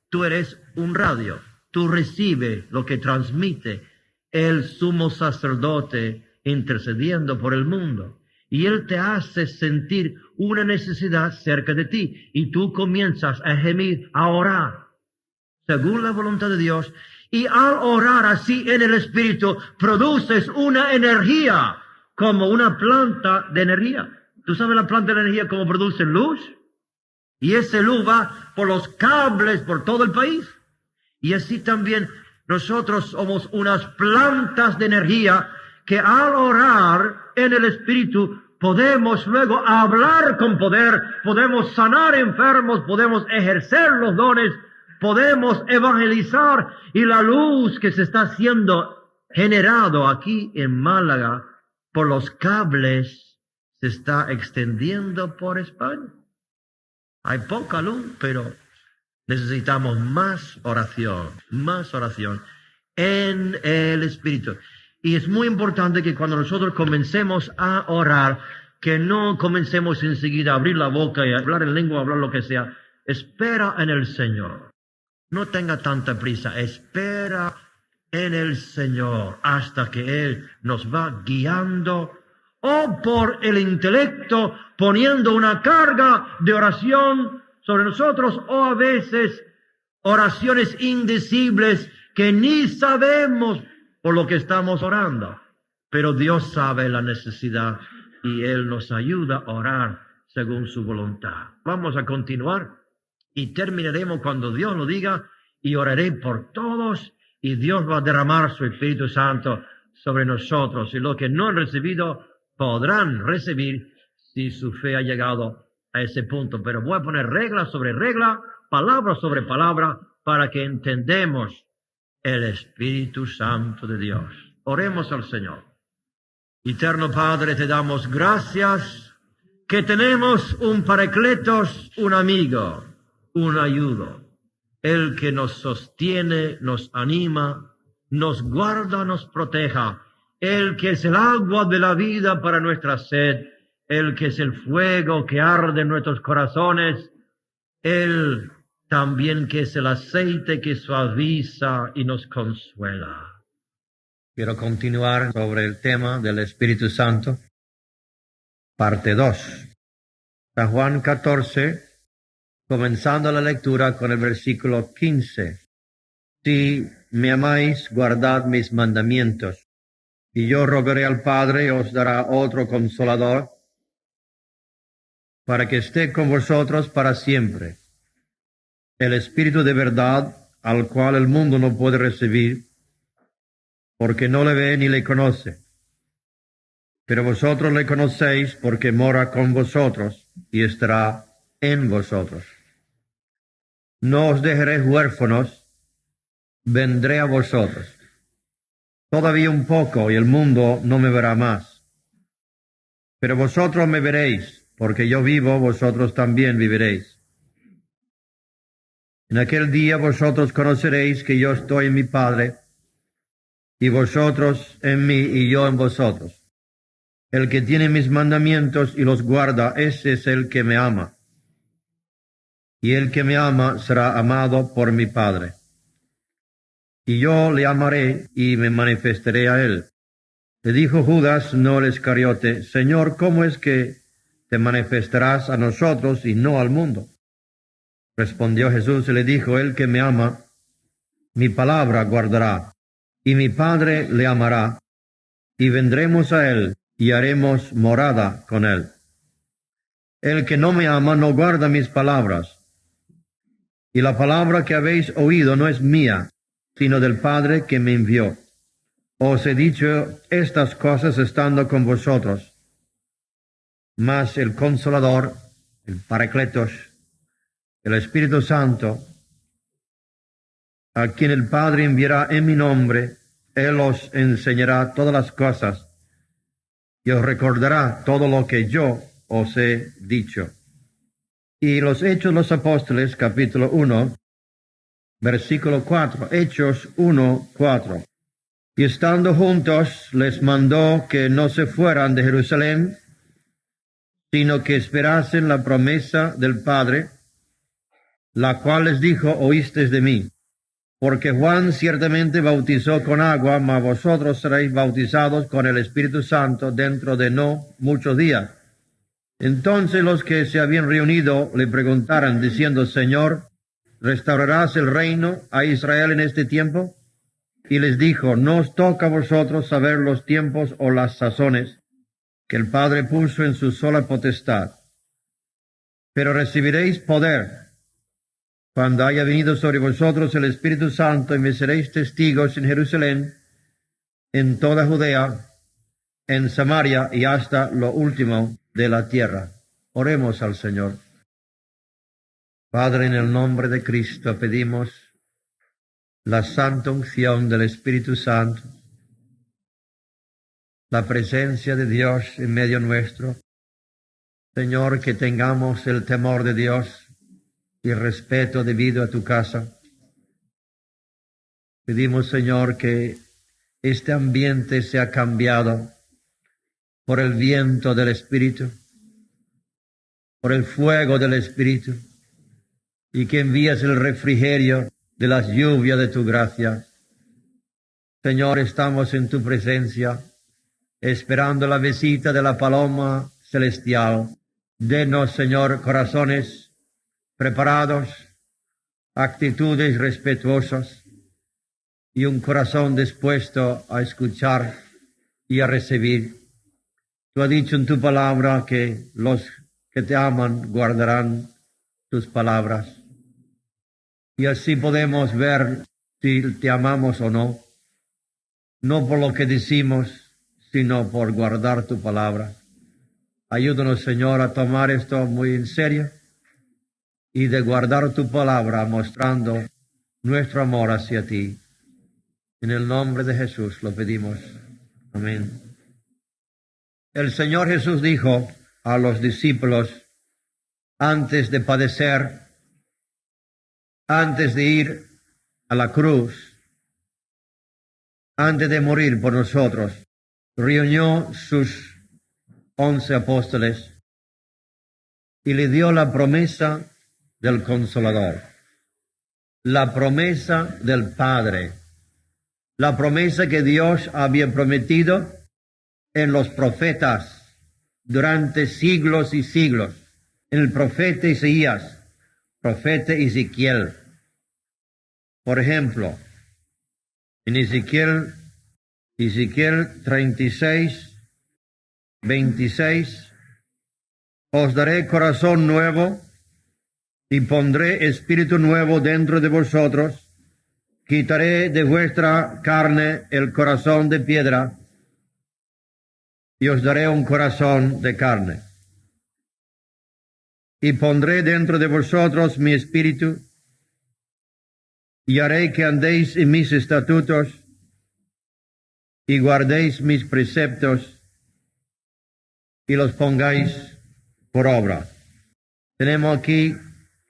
Tú eres un radio, tú recibes lo que transmite el sumo sacerdote intercediendo por el mundo. Y Él te hace sentir una necesidad cerca de ti. Y tú comienzas a gemir, a orar, según la voluntad de Dios. Y al orar así en el Espíritu, produces una energía, como una planta de energía. ¿Tú sabes la planta de energía cómo produce luz? Y esa luz va por los cables por todo el país. Y así también nosotros somos unas plantas de energía que al orar en el Espíritu podemos luego hablar con poder, podemos sanar enfermos, podemos ejercer los dones, podemos evangelizar, y la luz que se está siendo generado aquí en Málaga por los cables se está extendiendo por España. Hay poca luz, pero necesitamos más oración en el Espíritu. Y es muy importante que cuando nosotros comencemos a orar, que no comencemos enseguida a abrir la boca y a hablar en lengua, a hablar lo que sea. Espera en el Señor. No tenga tanta prisa. Espera en el Señor hasta que Él nos va guiando, o por el intelecto poniendo una carga de oración sobre nosotros, o a veces oraciones indecibles que ni sabemos por lo que estamos orando. Pero Dios sabe la necesidad y Él nos ayuda a orar según su voluntad. Vamos a continuar y terminaremos cuando Dios lo diga, y oraré por todos, y Dios va a derramar su Espíritu Santo sobre nosotros, y los que no han recibido podrán recibir si su fe ha llegado a ese punto. Pero voy a poner regla sobre regla, palabra sobre palabra, para que entendamos el Espíritu Santo de Dios. Oremos al Señor. Eterno Padre, te damos gracias que tenemos un Paracletos, un amigo, un ayudo, el que nos sostiene, nos anima, nos guarda, nos proteja, el que es el agua de la vida para nuestra sed, el que es el fuego que arde en nuestros corazones, el también que es el aceite que suaviza y nos consuela. Quiero continuar sobre el tema del Espíritu Santo, parte 2. San Juan 14, comenzando la lectura con el versículo 15. Si me amáis, guardad mis mandamientos, y yo rogaré al Padre y os dará otro Consolador, para que esté con vosotros para siempre. El Espíritu de verdad, al cual el mundo no puede recibir, porque no le ve ni le conoce. Pero vosotros le conocéis, porque mora con vosotros y estará en vosotros. No os dejaré huérfanos, vendré a vosotros. Todavía un poco y el mundo no me verá más. Pero vosotros me veréis, porque yo vivo, vosotros también viviréis. En aquel día vosotros conoceréis que yo estoy en mi Padre, y vosotros en mí y yo en vosotros. El que tiene mis mandamientos y los guarda, ese es el que me ama. Y el que me ama será amado por mi Padre. Y yo le amaré y me manifestaré a él. Le dijo Judas, no el Iscariote, Señor, ¿cómo es que te manifestarás a nosotros y no al mundo? Respondió Jesús y le dijo, el que me ama, mi palabra guardará, y mi Padre le amará, y vendremos a él, y haremos morada con él. El que no me ama no guarda mis palabras, y la palabra que habéis oído no es mía, sino del Padre que me envió. Os he dicho estas cosas estando con vosotros, mas el Consolador, el Paracletos, el Espíritu Santo, a quien el Padre enviará en mi nombre, Él os enseñará todas las cosas y os recordará todo lo que yo os he dicho. Y los Hechos de los Apóstoles, capítulo 1, versículo 4, Hechos 1, 4. Y estando juntos, les mandó que no se fueran de Jerusalén, sino que esperasen la promesa del Padre, la cual les dijo, oísteis de mí. Porque Juan ciertamente bautizó con agua, mas vosotros seréis bautizados con el Espíritu Santo dentro de no muchos días. Entonces los que se habían reunido le preguntaron, diciendo, Señor, ¿restaurarás el reino a Israel en este tiempo? Y les dijo, no os toca a vosotros saber los tiempos o las sazones que el Padre puso en su sola potestad. Pero recibiréis poder cuando haya venido sobre vosotros el Espíritu Santo, y me seréis testigos en Jerusalén, en toda Judea, en Samaria y hasta lo último de la tierra. Oremos al Señor. Padre, en el nombre de Cristo pedimos la santa unción del Espíritu Santo, la presencia de Dios en medio nuestro. Señor, que tengamos el temor de Dios y respeto debido a tu casa. Pedimos, Señor, que este ambiente sea cambiado por el viento del Espíritu, por el fuego del Espíritu, y que envíes el refrigerio de las lluvias de tu gracia. Señor, estamos en tu presencia, esperando la visita de la paloma celestial. Denos, Señor, corazones preparados, actitudes respetuosas y un corazón dispuesto a escuchar y a recibir. Tú has dicho en tu palabra que los que te aman guardarán tus palabras. Y así podemos ver si te amamos o no, no por lo que decimos, sino por guardar tu palabra. Ayúdanos, Señor, a tomar esto muy en serio y de guardar tu palabra, mostrando nuestro amor hacia ti. En el nombre de Jesús lo pedimos. Amén. El Señor Jesús dijo a los discípulos, antes de padecer, antes de ir a la cruz, antes de morir por nosotros, reunió sus 11 apóstoles y le dio la promesa del Consolador, la promesa del Padre, la promesa que Dios había prometido en los profetas durante siglos y siglos, en el profeta Isaías, profeta Ezequiel. Por ejemplo, en Ezequiel 36, 26, os daré corazón nuevo y pondré espíritu nuevo dentro de vosotros, quitaré de vuestra carne el corazón de piedra y os daré un corazón de carne. Y pondré dentro de vosotros mi espíritu y haré que andéis en mis estatutos y guardéis mis preceptos, y los pongáis por obra. Tenemos aquí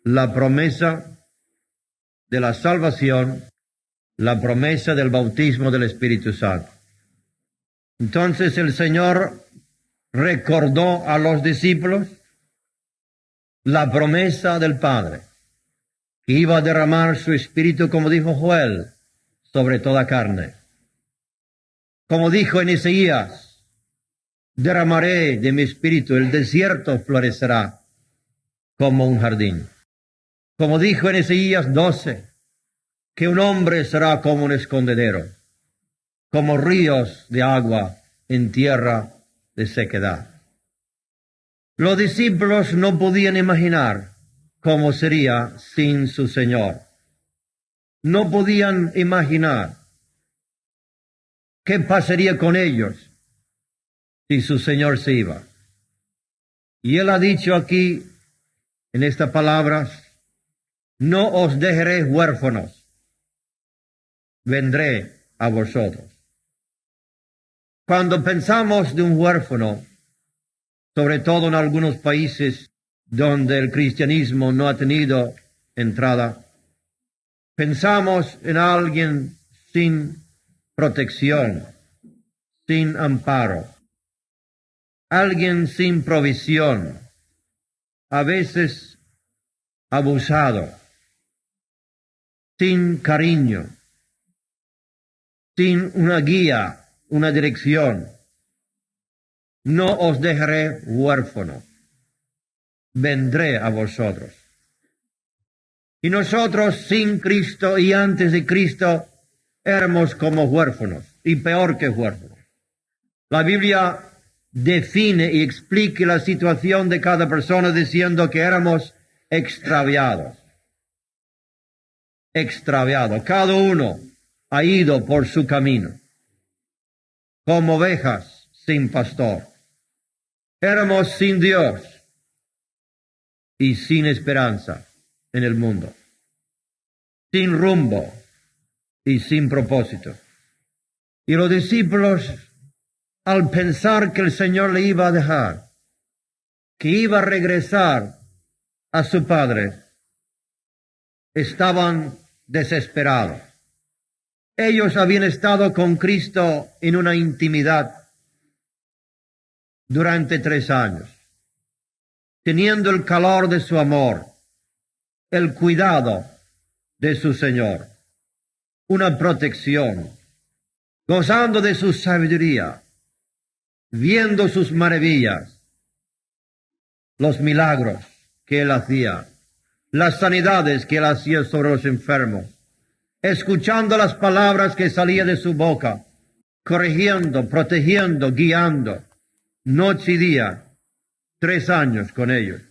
la promesa de la salvación, la promesa del bautismo del Espíritu Santo. Entonces el Señor recordó a los discípulos la promesa del Padre, que iba a derramar su Espíritu, como dijo Joel, sobre toda carne. Como dijo en Isaías, derramaré de mi Espíritu, el desierto florecerá como un jardín. Como dijo en Isaías 12, que un hombre será como un escondedero, como ríos de agua en tierra de sequedad. Los discípulos no podían imaginar cómo sería sin su Señor. No podían imaginar qué pasaría con ellos si su Señor se iba. Y Él ha dicho aquí, en estas palabras, no os dejaré huérfanos, vendré a vosotros. Cuando pensamos de un huérfano, sobre todo en algunos países donde el cristianismo no ha tenido entrada, pensamos en alguien sin protección, sin amparo, alguien sin provisión, a veces abusado, sin cariño, sin una guía, una dirección. No os dejaré huérfano, vendré a vosotros. Y nosotros sin Cristo y antes de Cristo éramos como huérfanos, y peor que huérfanos. La Biblia define y explica la situación de cada persona diciendo que éramos extraviados. Extraviados. Cada uno ha ido por su camino, como ovejas sin pastor. Éramos sin Dios y sin esperanza en el mundo, sin rumbo y sin propósito. Y los discípulos, al pensar que el Señor le iba a dejar, que iba a regresar a su Padre, estaban desesperados. Ellos habían estado con Cristo en una intimidad durante 3 años, teniendo el calor de su amor, el cuidado de su Señor, una protección, gozando de su sabiduría, viendo sus maravillas, los milagros que Él hacía, las sanidades que Él hacía sobre los enfermos, escuchando las palabras que salían de su boca, corrigiendo, protegiendo, guiando, noche y día, 3 años con ellos.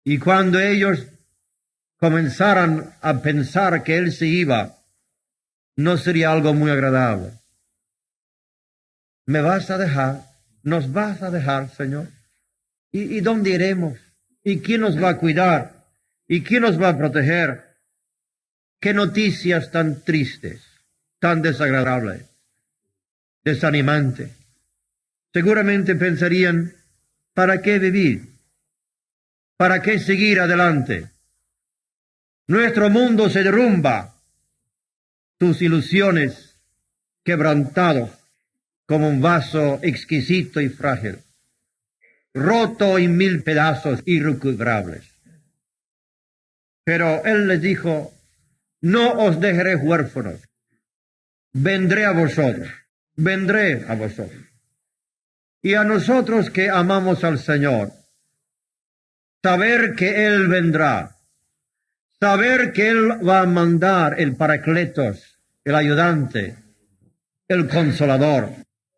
Y cuando ellos comenzaran a pensar que Él se iba, no sería algo muy agradable. ¿Me vas a dejar? ¿Nos vas a dejar, Señor? ¿Y dónde iremos? ¿Y quién nos va a cuidar? ¿Y quién nos va a proteger? Qué noticias tan tristes, tan desagradables, desanimantes. Seguramente pensarían, ¿para qué vivir? ¿Para qué seguir adelante? Nuestro mundo se derrumba, tus ilusiones quebrantados como un vaso exquisito y frágil, roto en 1000 pedazos irrecuperables. Pero Él les dijo, no os dejaré huérfanos, vendré a vosotros, vendré a vosotros. Y a nosotros que amamos al Señor, saber que Él vendrá, saber que Él va a mandar el Paracletos, el ayudante, el consolador,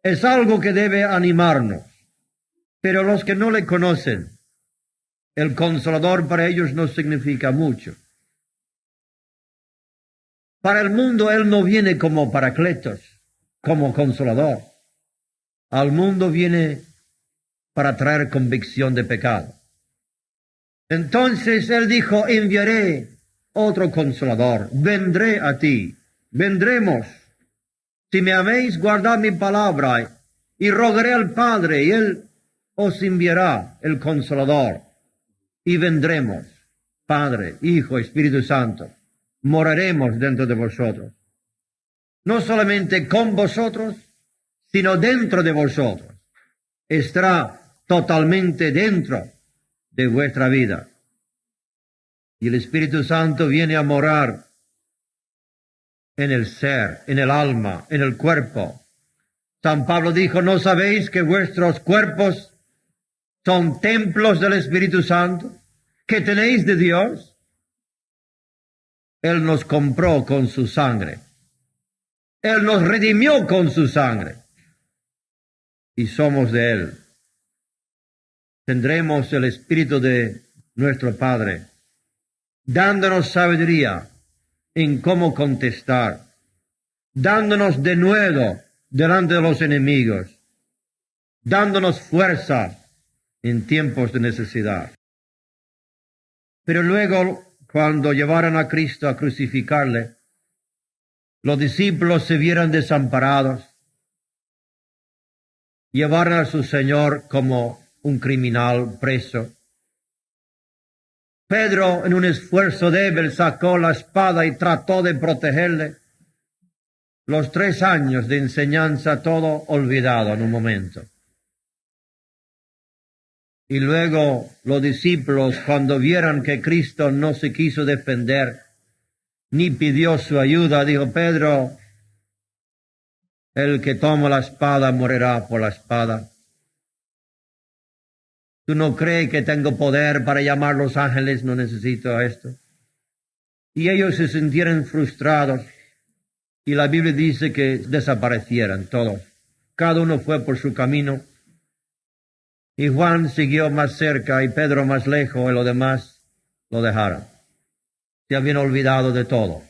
es algo que debe animarnos. Pero los que no le conocen, el consolador para ellos no significa mucho. Para el mundo Él no viene como Paracletos, como consolador. Al mundo viene para traer convicción de pecado. Entonces Él dijo, enviaré otro consolador, vendré a ti, vendremos. Si me améis, guardad mi palabra, y rogaré al Padre, y Él os enviará el Consolador, y vendremos, Padre, Hijo, Espíritu Santo, moraremos dentro de vosotros. No solamente con vosotros, sino dentro de vosotros. Estará totalmente dentro de vuestra vida. Y el Espíritu Santo viene a morar en el ser, en el alma, en el cuerpo. San Pablo dijo, ¿no sabéis que vuestros cuerpos son templos del Espíritu Santo, que tenéis de Dios? Él nos compró con su sangre. Él nos redimió con su sangre. Y somos de Él. Tendremos el Espíritu de nuestro Padre, dándonos sabiduría en cómo contestar, dándonos de nuevo delante de los enemigos, dándonos fuerza en tiempos de necesidad. Pero luego, cuando llevaron a Cristo a crucificarle, los discípulos se vieron desamparados, llevaron a su Señor como un criminal preso. Pedro, en un esfuerzo débil, sacó la espada y trató de protegerle. Los 3 años de enseñanza, todo olvidado en un momento. Y luego los discípulos, cuando vieron que Cristo no se quiso defender, ni pidió su ayuda, dijo, Pedro, el que toma la espada morirá por la espada. ¿Tú no crees que tengo poder para llamar a los ángeles? No necesito esto. Y ellos se sintieron frustrados. Y la Biblia dice que desaparecieron todos. Cada uno fue por su camino. Y Juan siguió más cerca y Pedro más lejos y los demás lo dejaron. Se habían olvidado de todo.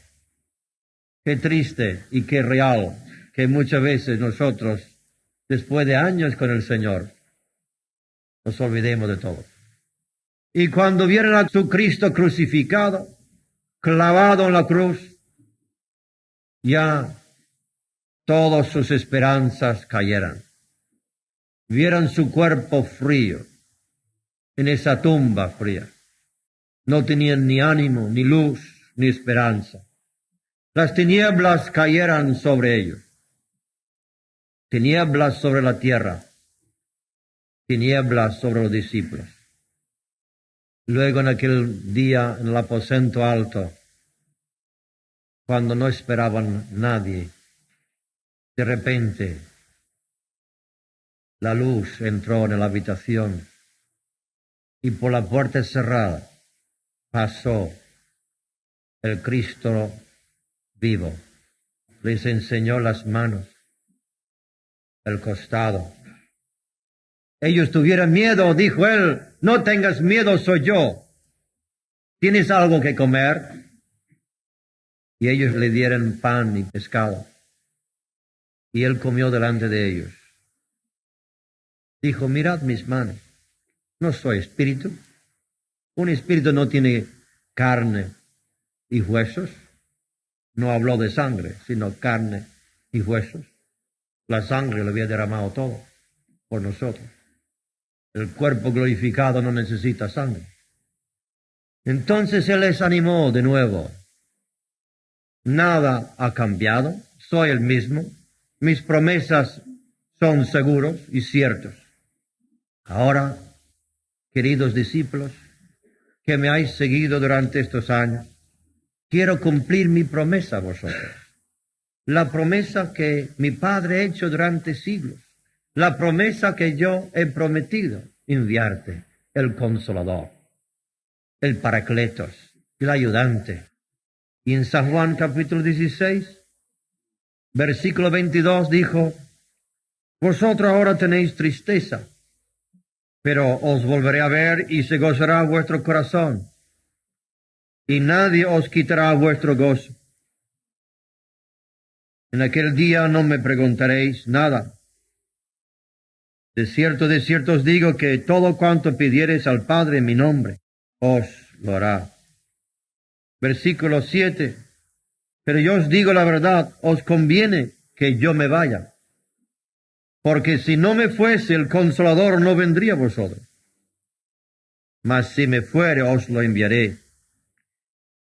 Qué triste y qué real que muchas veces nosotros, después de años con el Señor, nos olvidemos de todo. Y cuando vieron a su Cristo crucificado, clavado en la cruz, ya todas sus esperanzas cayeron. Vieron su cuerpo frío, en esa tumba fría. No tenían ni ánimo, ni luz, ni esperanza. Las tinieblas cayeron sobre ellos. Tinieblas sobre la tierra. Tinieblas sobre los discípulos. Luego en aquel día en el aposento alto, cuando no esperaban nadie, de repente la luz entró en la habitación y por la puerta cerrada pasó el Cristo vivo. Les enseñó las manos, el costado. Ellos tuvieron miedo, dijo él, no tengas miedo, soy yo. ¿Tienes algo que comer? Y ellos le dieron pan y pescado. Y él comió delante de ellos. Dijo, mirad mis manos, no soy espíritu. Un espíritu no tiene carne y huesos. No habló de sangre, sino carne y huesos. La sangre lo había derramado todo por nosotros. El cuerpo glorificado no necesita sangre. Entonces él les animó de nuevo. Nada ha cambiado, soy el mismo. Mis promesas son seguros y ciertos. Ahora, queridos discípulos, que me habéis seguido durante estos años, quiero cumplir mi promesa a vosotros. La promesa que mi Padre ha hecho durante siglos. La promesa que yo he prometido enviarte, el Consolador, el Paracletos, el ayudante. Y en San Juan capítulo 16, versículo 22 dijo, vosotros ahora tenéis tristeza, pero os volveré a ver y se gozará vuestro corazón, y nadie os quitará vuestro gozo. En aquel día no me preguntaréis nada. De cierto os digo que todo cuanto pidiereis al Padre en mi nombre, os lo hará. Versículo 7. Pero yo os digo la verdad, os conviene que yo me vaya. Porque si no me fuese, el Consolador no vendría a vosotros. Mas si me fuere, os lo enviaré.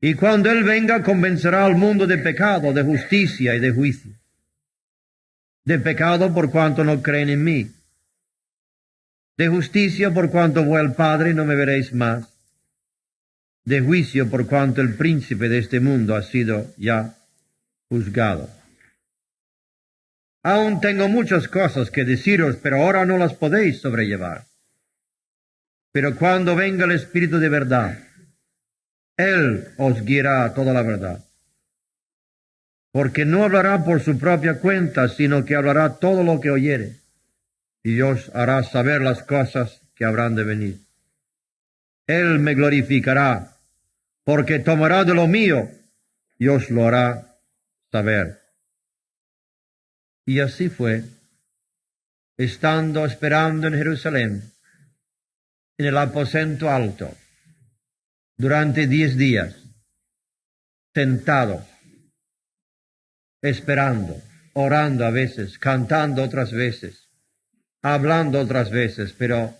Y cuando Él venga, convencerá al mundo de pecado, de justicia y de juicio. De pecado por cuanto no creen en mí. De justicia por cuanto voy al Padre y no me veréis más. De juicio por cuanto el príncipe de este mundo ha sido ya juzgado. Aún tengo muchas cosas que deciros, pero ahora no las podéis sobrellevar. Pero cuando venga el Espíritu de verdad, Él os guiará a toda la verdad. Porque no hablará por su propia cuenta, sino que hablará todo lo que oyere, y os hará saber las cosas que habrán de venir. Él me glorificará, porque tomará de lo mío y os lo hará saber. Y así fue, esperando en Jerusalén, en el aposento alto, durante 10 días, sentados, esperando, orando a veces, cantando otras veces, hablando otras veces, pero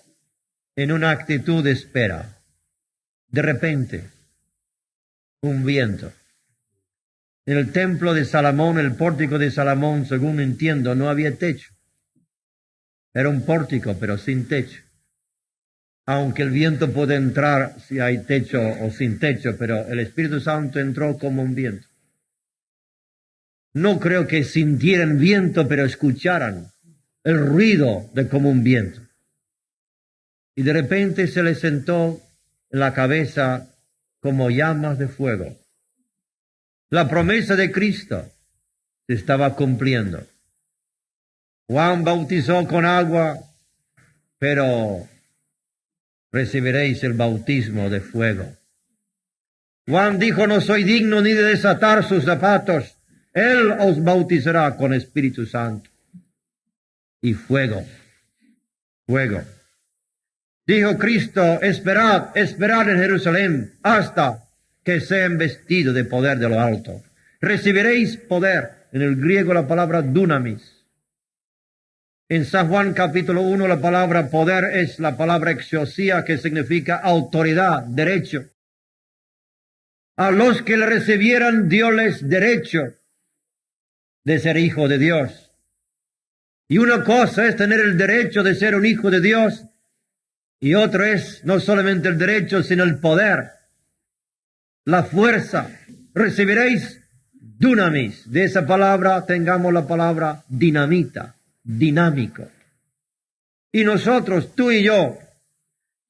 en una actitud de espera. De repente, un viento. En el templo de Salomón, el pórtico de Salomón, según entiendo, no había techo. Era un pórtico, pero sin techo. Aunque el viento puede entrar si hay techo o sin techo, pero el Espíritu Santo entró como un viento. No creo que sintieran viento, pero escucharan el ruido de como un viento. Y de repente se les sentó en la cabeza como llamas de fuego. La promesa de Cristo se estaba cumpliendo. Juan bautizó con agua, pero recibiréis el bautismo de fuego. Juan dijo, no soy digno ni de desatar sus zapatos. Él os bautizará con Espíritu Santo y fuego. Fuego. Dijo Cristo, esperad en Jerusalén hasta que sean vestidos de poder de lo alto. Recibiréis poder. En el griego la palabra dunamis. En San Juan capítulo 1 la palabra poder es la palabra exousia, que significa autoridad, derecho. A los que le recibieran dióles derecho de ser hijo de Dios. Y una cosa es tener el derecho de ser un hijo de Dios, y otro es no solamente el derecho, sino el poder, la fuerza. Recibiréis dunamis. De esa palabra tengamos la palabra dinamita, dinámico. Y nosotros, tú y yo,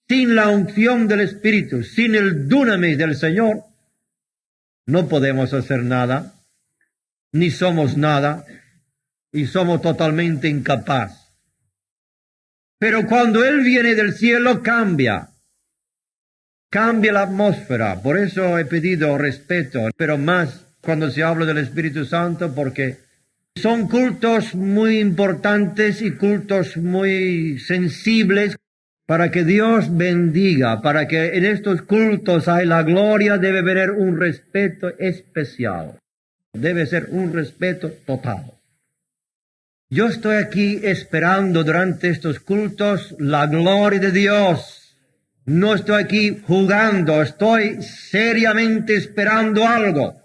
sin la unción del Espíritu, sin el dunamis del Señor, no podemos hacer nada, ni somos nada, y somos totalmente incapaces. Pero cuando Él viene del cielo, cambia la atmósfera. Por eso he pedido respeto, pero más cuando se habla del Espíritu Santo, porque son cultos muy importantes y cultos muy sensibles para que Dios bendiga, para que en estos cultos hay la gloria, debe haber un respeto especial. Debe ser un respeto total. Yo estoy aquí esperando durante estos cultos la gloria de Dios. No estoy aquí jugando, estoy seriamente esperando algo.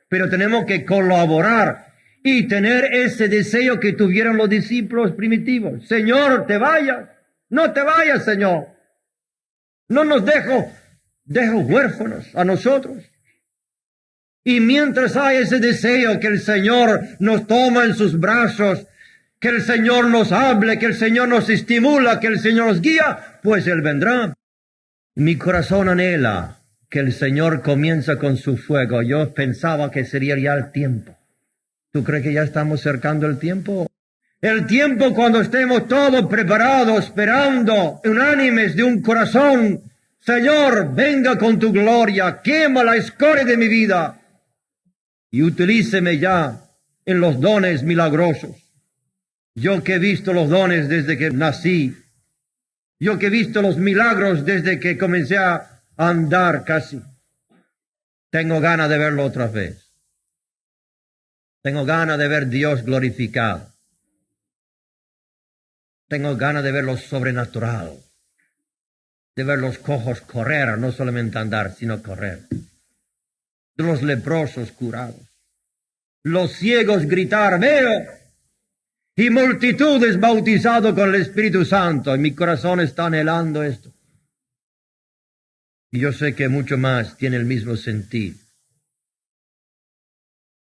Pero tenemos que colaborar y tener ese deseo que tuvieron los discípulos primitivos. Señor, te vayas. No te vayas, Señor. No nos dejo huérfanos a nosotros. Y mientras hay ese deseo que el Señor nos toma en sus brazos, que el Señor nos hable, que el Señor nos estimula, que el Señor nos guía, pues Él vendrá. Mi corazón anhela que el Señor comienza con su fuego. Yo pensaba que sería ya el tiempo. ¿Tú crees que ya estamos cercando el tiempo? El tiempo cuando estemos todos preparados, esperando, unánimes de un corazón. Señor, venga con tu gloria, quema la escoria de mi vida y utilíceme ya en los dones milagrosos. Yo que he visto los dones desde que nací, yo que he visto los milagros desde que comencé a andar casi, tengo ganas de verlo otra vez. Tengo ganas de ver Dios glorificado. Tengo ganas de ver lo sobrenatural, de ver los cojos correr, no solamente andar, sino correr, de los leprosos curados, los ciegos gritar, veo, y multitudes bautizados con el Espíritu Santo. Y mi corazón está anhelando esto. Y yo sé que mucho más tiene el mismo sentir.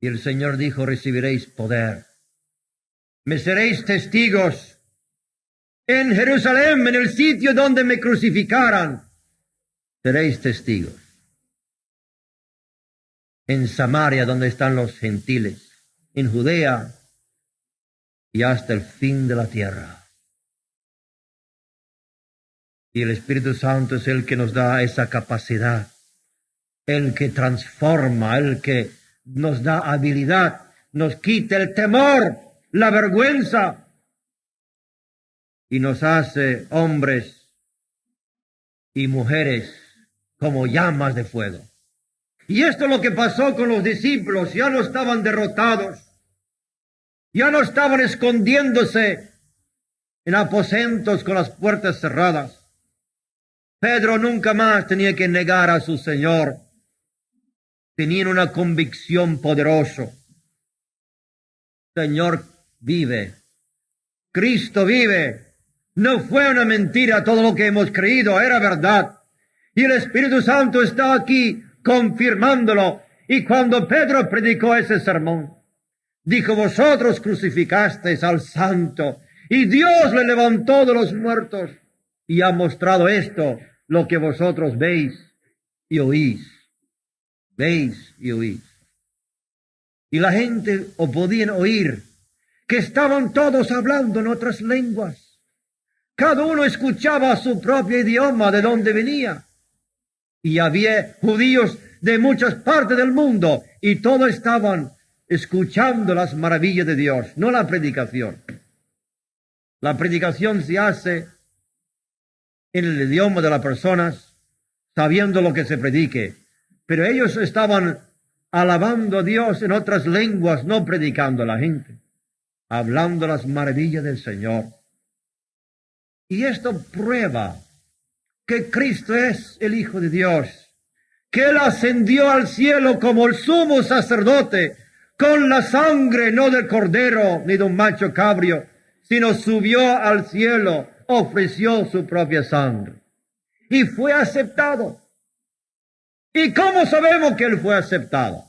Y el Señor dijo, recibiréis poder. Me seréis testigos en Jerusalén, en el sitio donde me crucificaran. Seréis testigos. En Samaria, donde están los gentiles. En Judea y hasta el fin de la tierra. Y el Espíritu Santo es el que nos da esa capacidad, el que transforma, el que nos da habilidad, nos quita el temor, la vergüenza, y nos hace hombres y mujeres como llamas de fuego. Y esto es lo que pasó con los discípulos, ya no estaban derrotados. Ya no estaban escondiéndose en aposentos con las puertas cerradas. Pedro nunca más tenía que negar a su Señor. Tenían una convicción poderosa. Señor vive. Cristo vive. No fue una mentira todo lo que hemos creído, era verdad. Y el Espíritu Santo está aquí confirmándolo. Y cuando Pedro predicó ese sermón, dijo, vosotros crucificasteis al Santo y Dios le levantó de los muertos y ha mostrado esto, lo que vosotros veis y oís. Veis y oís. Y la gente o podían oír que estaban todos hablando en otras lenguas. Cada uno escuchaba su propio idioma de donde venía. Y había judíos de muchas partes del mundo y todos estaban escuchando las maravillas de Dios, no la predicación. La predicación se hace en el idioma de las personas, sabiendo lo que se predique. Pero ellos estaban alabando a Dios en otras lenguas, no predicando a la gente, hablando las maravillas del Señor. Y esto prueba que Cristo es el Hijo de Dios, que Él ascendió al cielo como el sumo sacerdote, con la sangre no del cordero ni de un macho cabrio, sino subió al cielo, ofreció su propia sangre y fue aceptado. ¿Y cómo sabemos que Él fue aceptado?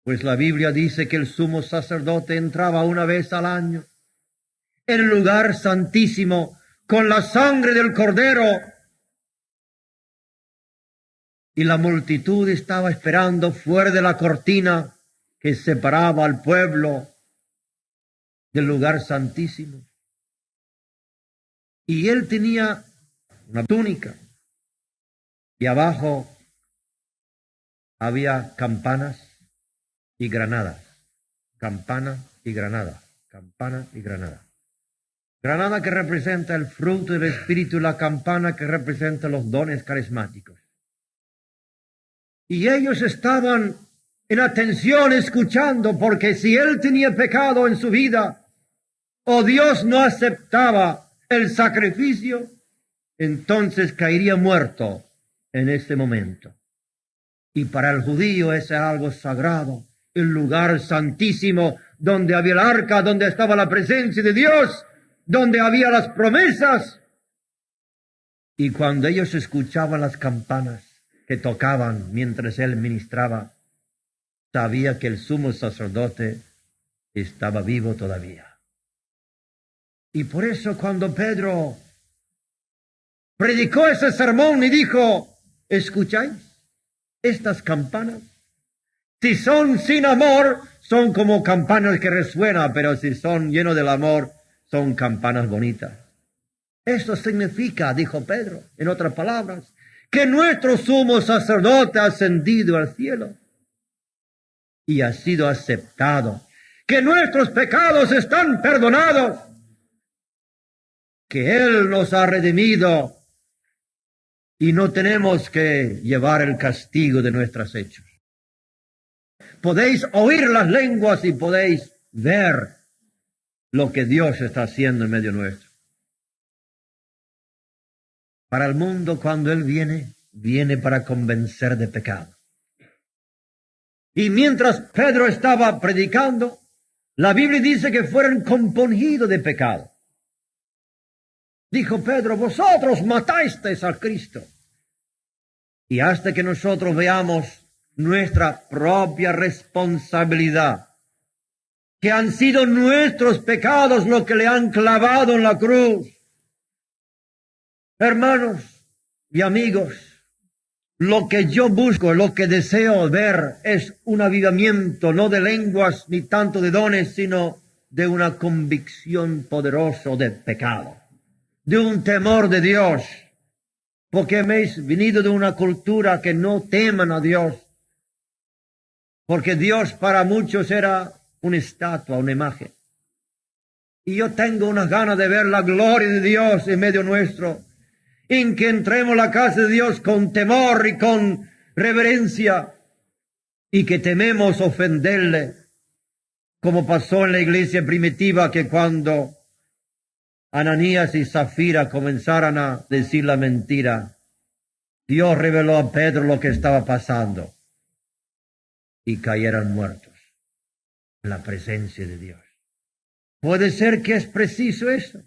Pues la Biblia dice que el sumo sacerdote entraba una vez al año en el lugar santísimo con la sangre del cordero. Y la multitud estaba esperando fuera de la cortina que separaba al pueblo del lugar santísimo. Y él tenía una túnica. Y abajo había campanas y granadas. Campana y granada. Campana y granada. Granada que representa el fruto del Espíritu y la campana que representa los dones carismáticos. Y ellos estaban en atención escuchando, porque si él tenía pecado en su vida, o Dios no aceptaba el sacrificio, entonces caería muerto en ese momento. Y para el judío ese era algo sagrado, el lugar santísimo, donde había el arca, donde estaba la presencia de Dios, donde había las promesas. Y cuando ellos escuchaban las campanas que tocaban mientras él ministraba, sabía que el sumo sacerdote estaba vivo todavía. Y por eso cuando Pedro predicó ese sermón y dijo, ¿escucháis estas campanas? Si son sin amor, son como campanas que resuenan, pero si son llenos del amor, son campanas bonitas. Eso significa, dijo Pedro, en otras palabras, que nuestro sumo sacerdote ha ascendido al cielo y ha sido aceptado, que nuestros pecados están perdonados, que Él nos ha redimido y no tenemos que llevar el castigo de nuestros hechos. Podéis oír las lenguas y podéis ver lo que Dios está haciendo en medio nuestro. Para el mundo, cuando Él viene, viene para convencer de pecado. Y mientras Pedro estaba predicando, la Biblia dice que fueron compungidos de pecado. Dijo Pedro, vosotros matasteis al Cristo. Y hasta que nosotros veamos nuestra propia responsabilidad, que han sido nuestros pecados los que le han clavado en la cruz. Hermanos y amigos, lo que yo busco, lo que deseo ver es un avivamiento, no de lenguas ni tanto de dones, sino de una convicción poderosa de pecado, de un temor de Dios, porque hemos venido de una cultura que no teman a Dios, porque Dios para muchos era una estatua, una imagen. Y yo tengo unas ganas de ver la gloria de Dios en medio nuestro, en que entremos a la casa de Dios con temor y con reverencia, y que tememos ofenderle, como pasó en la iglesia primitiva, que cuando Ananías y Zafira comenzaron a decir la mentira, Dios reveló a Pedro lo que estaba pasando, y cayeron muertos en la presencia de Dios. Puede ser que es preciso eso.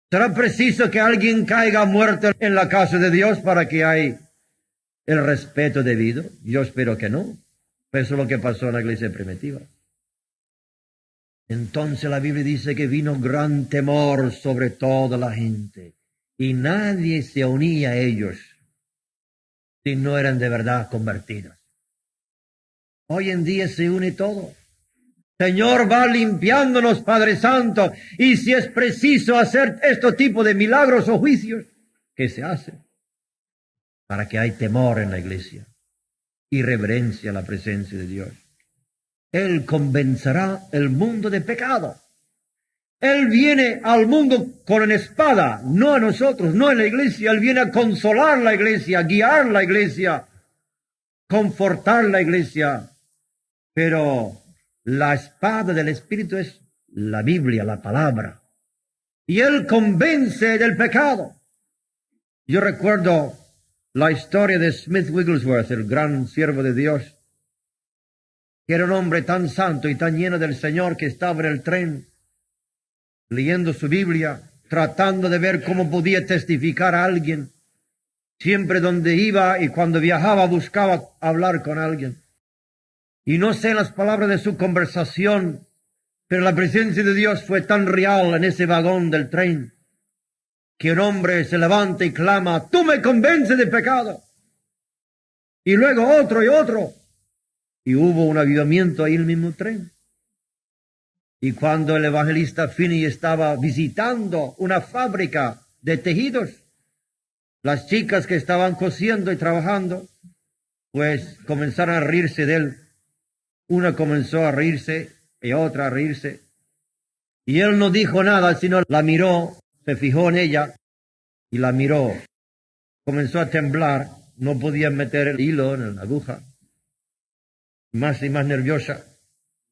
¿Será preciso que alguien caiga muerto en la casa de Dios para que haya el respeto debido? Yo espero que no. Eso es lo que pasó en la iglesia primitiva. Entonces la Biblia dice que vino gran temor sobre toda la gente y nadie se unía a ellos si no eran de verdad convertidos. Hoy en día se une todo. Señor va limpiándonos, Padre Santo, y si es preciso hacer este tipo de milagros o juicios, que se hace para que haya temor en la iglesia y reverencia a la presencia de Dios. Él convencerá el mundo de pecado. Él viene al mundo con una espada, no a nosotros, no en la iglesia. Él viene a consolar la iglesia, guiar la iglesia, confortar la iglesia, pero la espada del Espíritu es la Biblia, la palabra. Y Él convence del pecado. Yo recuerdo la historia de Smith Wigglesworth, el gran siervo de Dios, que era un hombre tan santo y tan lleno del Señor que estaba en el tren, leyendo su Biblia, tratando de ver cómo podía testificar a alguien. Siempre donde iba y cuando viajaba buscaba hablar con alguien. Y no sé las palabras de su conversación, pero la presencia de Dios fue tan real en ese vagón del tren, que un hombre se levanta y clama, tú me convences de pecado. Y luego otro y otro. Y hubo un avivamiento ahí en el mismo tren. Y cuando el evangelista Finney estaba visitando una fábrica de tejidos, las chicas que estaban cosiendo y trabajando, pues comenzaron a reírse de él. Una comenzó a reírse y otra a reírse. Y él no dijo nada, sino la miró, se fijó en ella y la miró. Comenzó a temblar, no podía meter el hilo en la aguja. Más y más nerviosa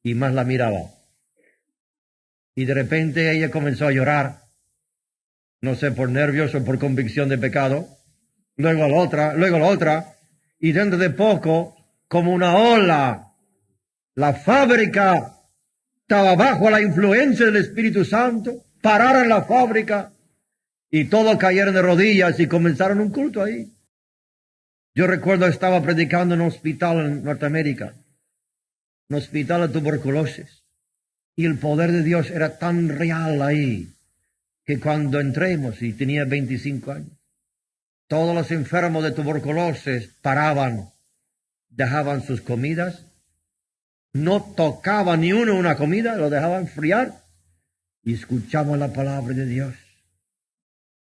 y más la miraba. Y de repente ella comenzó a llorar, no sé, por nervios o por convicción de pecado. Luego la otra, y dentro de poco, como una ola, la fábrica estaba bajo la influencia del Espíritu Santo, pararon la fábrica y todos cayeron de rodillas y comenzaron un culto ahí. Yo recuerdo estaba predicando en un hospital en Norteamérica, un hospital de tuberculosis, y el poder de Dios era tan real ahí, que cuando entremos, y tenía 25 años, todos los enfermos de tuberculosis paraban, dejaban sus comidas, no tocaba ni uno una comida, lo dejaban enfriar y escuchaban la palabra de Dios.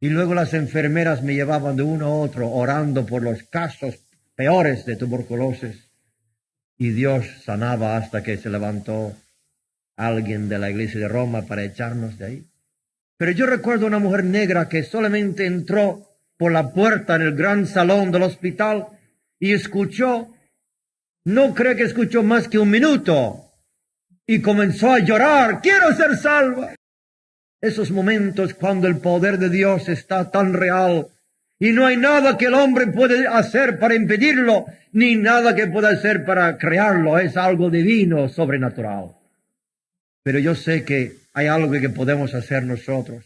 Y luego las enfermeras me llevaban de uno a otro orando por los casos peores de tuberculosis. Y Dios sanaba hasta que se levantó alguien de la iglesia de Roma para echarnos de ahí. Pero yo recuerdo una mujer negra que solamente entró por la puerta en el gran salón del hospital y escuchó. No creo que escuchó más que un minuto. y comenzó a llorar, quiero ser salva. Esos momentos cuando el poder de Dios está tan real y no hay nada que el hombre puede hacer para impedirlo, ni nada que pueda hacer para crearlo, es algo divino, sobrenatural. Pero yo sé que hay algo que podemos hacer nosotros,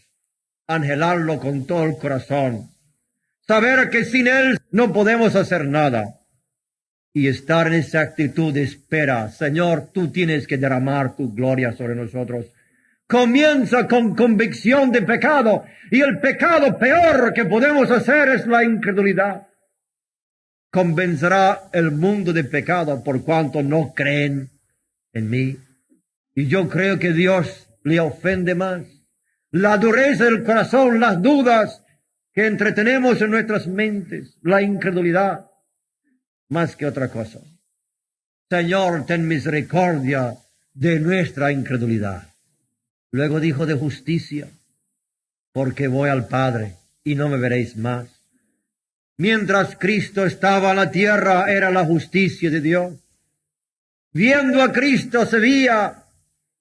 anhelarlo con todo el corazón, saber que sin Él no podemos hacer nada y estar en esa actitud de espera. Señor, tú tienes que derramar tu gloria sobre nosotros. Comienza con convicción de pecado y el pecado peor que podemos hacer es la incredulidad. Convencerá el mundo de pecado por cuanto no creen en mí. Y yo creo que Dios le ofende más la dureza del corazón, las dudas que entretenemos en nuestras mentes, la incredulidad, más que otra cosa. Señor, ten misericordia de nuestra incredulidad. Luego dijo de justicia, porque voy al Padre y no me veréis más. Mientras Cristo estaba en la tierra, era la justicia de Dios. Viendo a Cristo se veía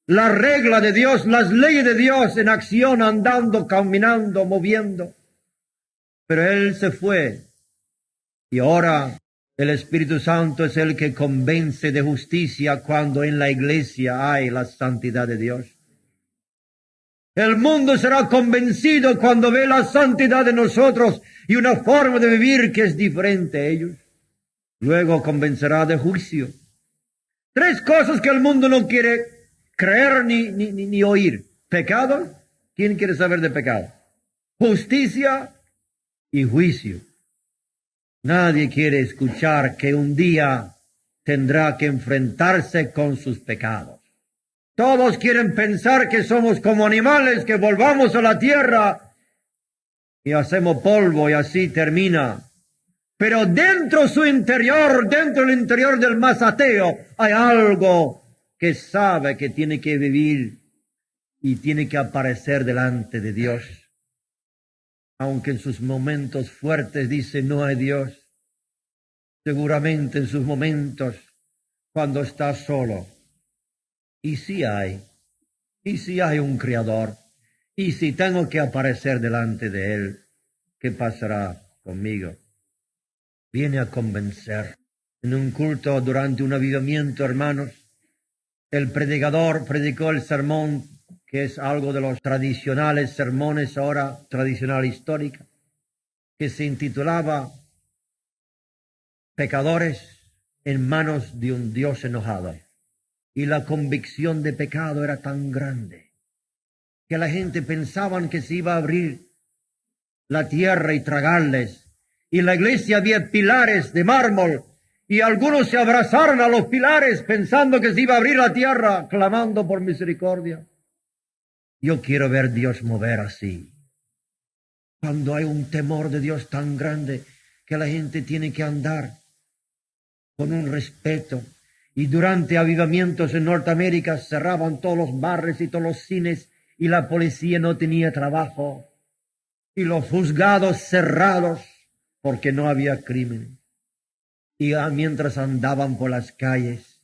la regla de Dios, las leyes de Dios en acción, andando, caminando, moviendo. Pero Él se fue y ahora el Espíritu Santo es el que convence de justicia cuando en la iglesia hay la santidad de Dios. El mundo será convencido cuando ve la santidad de nosotros y una forma de vivir que es diferente a ellos. Luego convencerá de juicio. 3 cosas que el mundo no quiere creer ni oír. Pecado. ¿Quién quiere saber de pecado? Justicia y juicio. Nadie quiere escuchar que un día tendrá que enfrentarse con sus pecados. Todos quieren pensar que somos como animales, que volvamos a la tierra y hacemos polvo y así termina. Pero dentro su interior, dentro del interior del más ateo, hay algo que sabe que tiene que vivir y tiene que aparecer delante de Dios. Aunque en sus momentos fuertes dice no hay Dios, seguramente en sus momentos cuando está solo, y si hay un Creador, y si tengo que aparecer delante de Él, ¿qué pasará conmigo? Viene a convencer. En un culto durante un avivamiento, hermanos, el predicador predicó el sermón, que es algo de los tradicionales sermones ahora, tradicional histórica, que se intitulaba Pecadores en manos de un Dios enojado. Y la convicción de pecado era tan grande que la gente pensaba que se iba a abrir la tierra y tragarles. Y en la iglesia había pilares de mármol y algunos se abrazaron a los pilares pensando que se iba a abrir la tierra, clamando por misericordia. Yo quiero ver Dios mover así. Cuando hay un temor de Dios tan grande que la gente tiene que andar con un respeto. Y durante avivamientos en Norteamérica cerraban todos los bares y todos los cines y la policía no tenía trabajo. Y los juzgados cerrados porque no había crimen. Y mientras andaban por las calles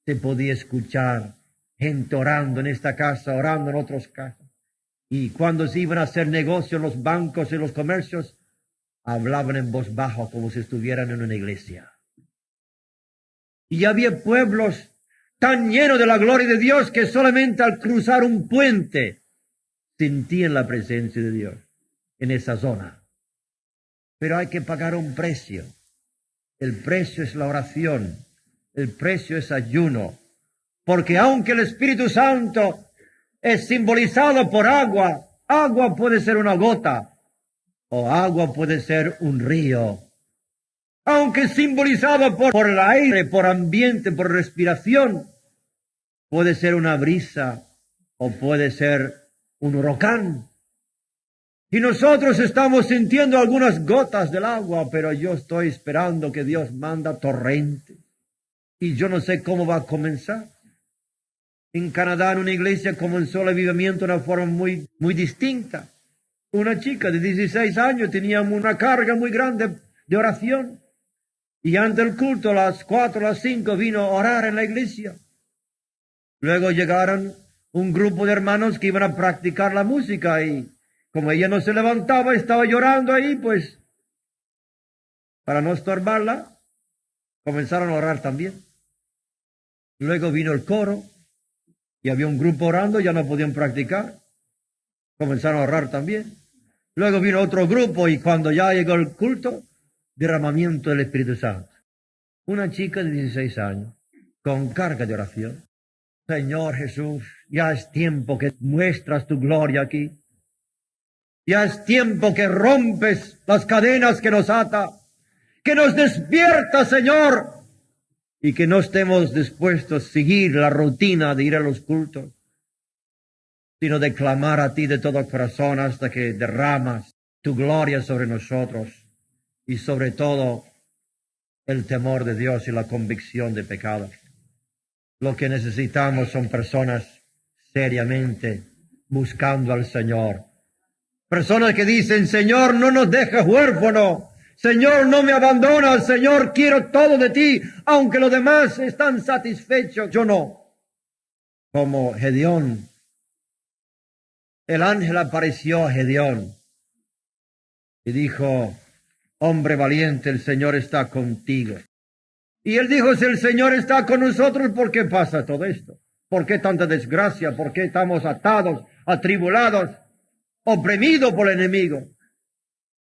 se podía escuchar gente orando en esta casa, orando en otras casas. Y cuando se iban a hacer negocio en los bancos y los comercios, hablaban en voz baja como si estuvieran en una iglesia. Y había pueblos tan llenos de la gloria de Dios que solamente al cruzar un puente sentían la presencia de Dios en esa zona. Pero hay que pagar un precio. El precio es la oración. El precio es ayuno. Porque aunque el Espíritu Santo es simbolizado por agua, agua puede ser una gota o agua puede ser un río. Aunque simbolizado por el aire, por ambiente, por respiración, puede ser una brisa o puede ser un huracán. Y nosotros estamos sintiendo algunas gotas del agua, pero yo estoy esperando que Dios manda torrente. Y yo no sé cómo va a comenzar. En Canadá, en una iglesia, comenzó el avivamiento de una forma muy distinta. Una chica de 16 años tenía una carga muy grande de oración. Y ante el culto, a las 4, a las 5, vino a orar en la iglesia. Luego llegaron un grupo de hermanos que iban a practicar la música y como ella no se levantaba, estaba llorando ahí, pues para no estorbarla, comenzaron a orar también. Luego vino el coro y había un grupo orando, ya no podían practicar. Comenzaron a orar también. Luego vino otro grupo y cuando ya llegó el culto, derramamiento del Espíritu Santo. Una chica de 16 años, con carga de oración. Señor Jesús, ya es tiempo que muestras tu gloria aquí. Ya es tiempo que rompes las cadenas que nos ata, que nos despierta, Señor, y que no estemos dispuestos a seguir la rutina de ir a los cultos, sino de clamar a ti de todo corazón hasta que derramas tu gloria sobre nosotros y sobre todo el temor de Dios y la convicción de pecado. Lo que necesitamos son personas seriamente buscando al Señor. Personas que dicen, Señor, no nos dejes huérfanos. Señor, no me abandonas. Señor, quiero todo de ti, aunque los demás están satisfechos, yo no. Como Gedeón. El ángel apareció a Gedeón y dijo, hombre valiente, el Señor está contigo. Y él dijo, si el Señor está con nosotros, ¿por qué pasa todo esto? ¿Por qué tanta desgracia? ¿Por qué estamos atados, atribulados, oprimidos por el enemigo?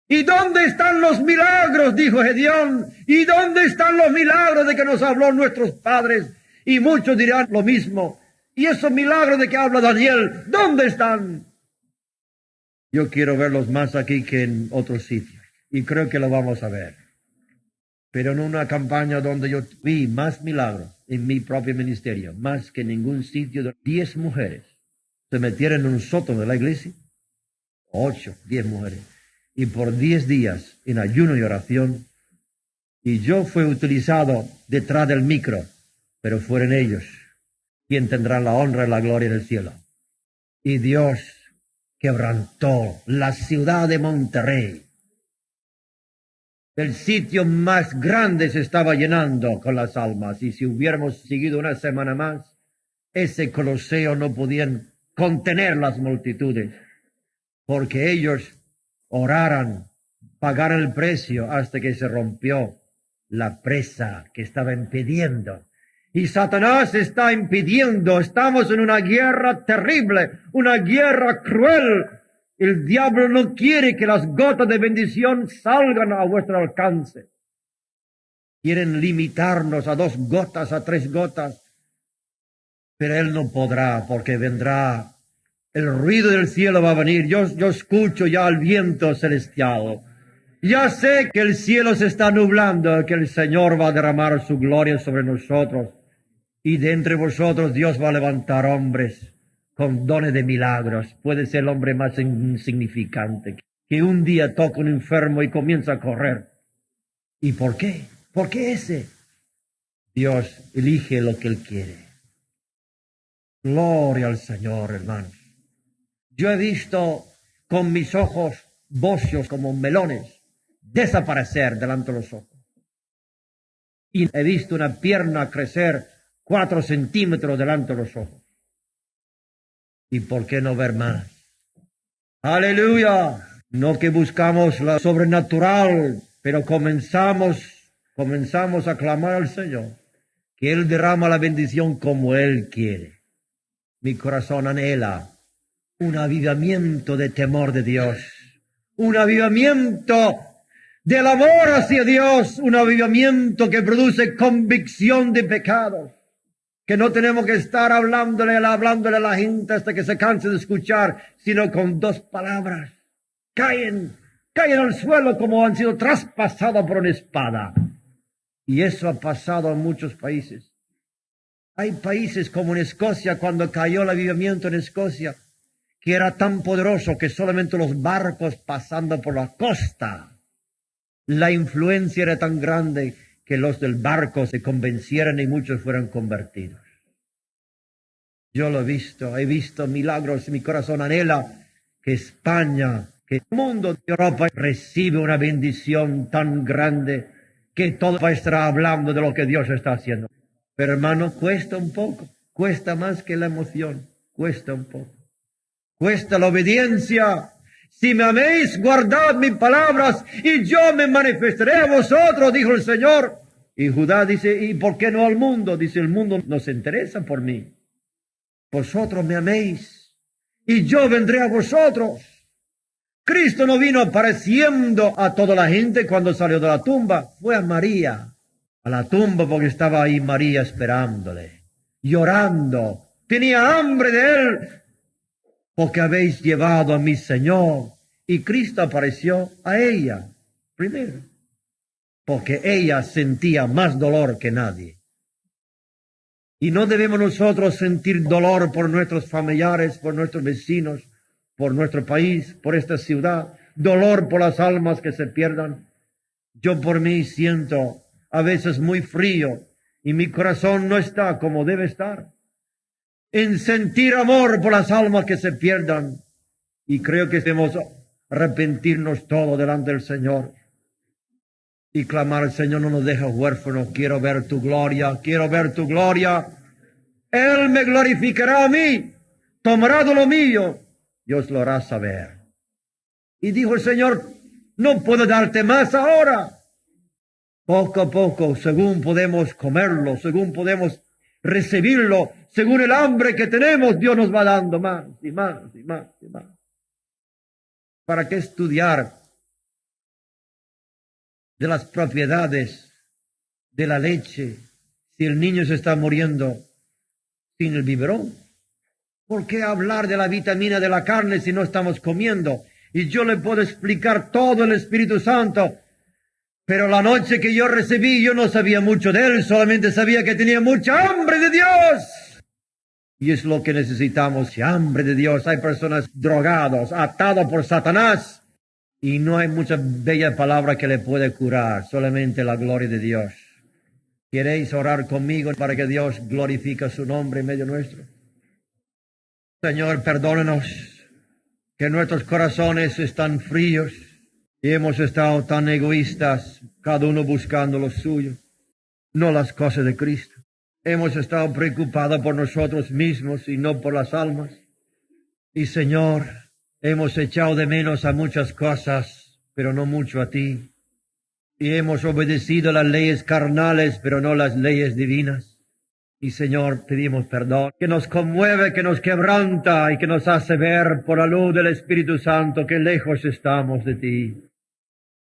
¿Y dónde están los milagros? Dijo Gedeón. ¿Y dónde están los milagros de que nos habló nuestros padres? Y muchos dirán lo mismo. ¿Y esos milagros de que habla Daniel, dónde están? Yo quiero verlos más aquí que en otros sitios. Y creo que lo vamos a ver. Pero en una campaña donde yo vi más milagros en mi propio ministerio, más que en ningún sitio, de 10 mujeres se metieron en un sótano de la iglesia, 8, 10 mujeres, y por 10 días en ayuno y oración, y yo fui utilizado detrás del micro, pero fueron ellos quien tendrán la honra y la gloria en el cielo. Y Dios quebrantó la ciudad de Monterrey. El sitio más grande se estaba llenando con las almas, y si hubiéramos seguido una semana más, ese coliseo no podían contener las multitudes, porque ellos oraran, pagaron el precio hasta que se rompió la presa que estaba impidiendo. Y Satanás está impidiendo, estamos en una guerra terrible, una guerra cruel. El diablo no quiere que las gotas de bendición salgan a vuestro alcance. Quieren limitarnos a 2 gotas, a 3 gotas. Pero él no podrá, porque vendrá. El ruido del cielo va a venir. Yo escucho ya el viento celestial. Ya sé que el cielo se está nublando, que el Señor va a derramar su gloria sobre nosotros. Y de entre vosotros Dios va a levantar hombres con dones de milagros. Puede ser el hombre más insignificante, que un día toca un enfermo y comienza a correr. ¿Y por qué? ¿Por qué ese? Dios elige lo que Él quiere. Gloria al Señor, hermanos. Yo he visto con mis ojos bocios como melones desaparecer delante de los ojos. Y he visto una pierna crecer 4 centímetros delante de los ojos. ¿Y por qué no ver más? ¡Aleluya! No que buscamos lo sobrenatural, pero comenzamos a clamar al Señor, que Él derrama la bendición como Él quiere. Mi corazón anhela un avivamiento de temor de Dios, un avivamiento del amor hacia Dios, un avivamiento que produce convicción de pecados. Que no tenemos que estar hablándole a la gente hasta que se canse de escuchar, sino con 2 palabras. Caen al suelo como han sido traspasados por una espada. Y eso ha pasado en muchos países. Hay países como en Escocia, cuando cayó el avivamiento en Escocia, que era tan poderoso que solamente los barcos pasando por la costa, la influencia era tan grande que los del barco se convencieran y muchos fueran convertidos. Yo lo he visto milagros, mi corazón anhela que España, que el mundo de Europa recibe una bendición tan grande que todo va a estar hablando de lo que Dios está haciendo. Pero hermano, cuesta un poco. cuesta más que la emoción, cuesta un poco. Cuesta la obediencia. Si me améis, guardad mis palabras y yo me manifestaré a vosotros, dijo el Señor. Y Judá dice, ¿y por qué no al mundo? Dice, el mundo no se interesa por mí. Vosotros me améis y yo vendré a vosotros. Cristo no vino apareciendo a toda la gente cuando salió de la tumba. Fue a María, a la tumba, porque estaba ahí María esperándole, llorando. Tenía hambre de él, porque habéis llevado a mi Señor. Y Cristo apareció a ella primero, porque ella sentía más dolor que nadie. Y no debemos nosotros sentir dolor por nuestros familiares, por nuestros vecinos, por nuestro país, por esta ciudad, dolor por las almas que se pierdan. Yo por mí siento a veces muy frío y mi corazón no está como debe estar en sentir amor por las almas que se pierdan. Y creo que debemos arrepentirnos todos delante del Señor y clamar: Señor, no nos dejes huérfanos, quiero ver tu gloria, quiero ver tu gloria. Él me glorificará a mí, tomará de lo mío y os lo hará saber. Y dijo el Señor: no puedo darte más ahora. Poco a poco, según podemos comerlo, según podemos recibirlo, según el hambre que tenemos, Dios nos va dando más y más y más y más. ¿Para qué estudiar de las propiedades de la leche si el niño se está muriendo sin el biberón? ¿Por qué hablar de la vitamina de la carne si no estamos comiendo? Y yo le puedo explicar todo el Espíritu Santo, pero la noche que yo recibí yo no sabía mucho de él, solamente sabía que tenía mucha hambre de Dios. Y es lo que necesitamos, hambre de Dios. Hay personas drogadas, atadas por Satanás, y no hay mucha bella palabra que le puede curar, solamente la gloria de Dios. ¿Queréis orar conmigo para que Dios glorifique su nombre en medio nuestro? Señor, perdónenos que nuestros corazones están fríos y hemos estado tan egoístas, cada uno buscando lo suyo, no las cosas de Cristo. Hemos estado preocupados por nosotros mismos y no por las almas. Y Señor, hemos echado de menos a muchas cosas, pero no mucho a ti. Y hemos obedecido las leyes carnales, pero no las leyes divinas. Y Señor, pedimos perdón, que nos conmueve, que nos quebranta y que nos hace ver por la luz del Espíritu Santo que lejos estamos de ti.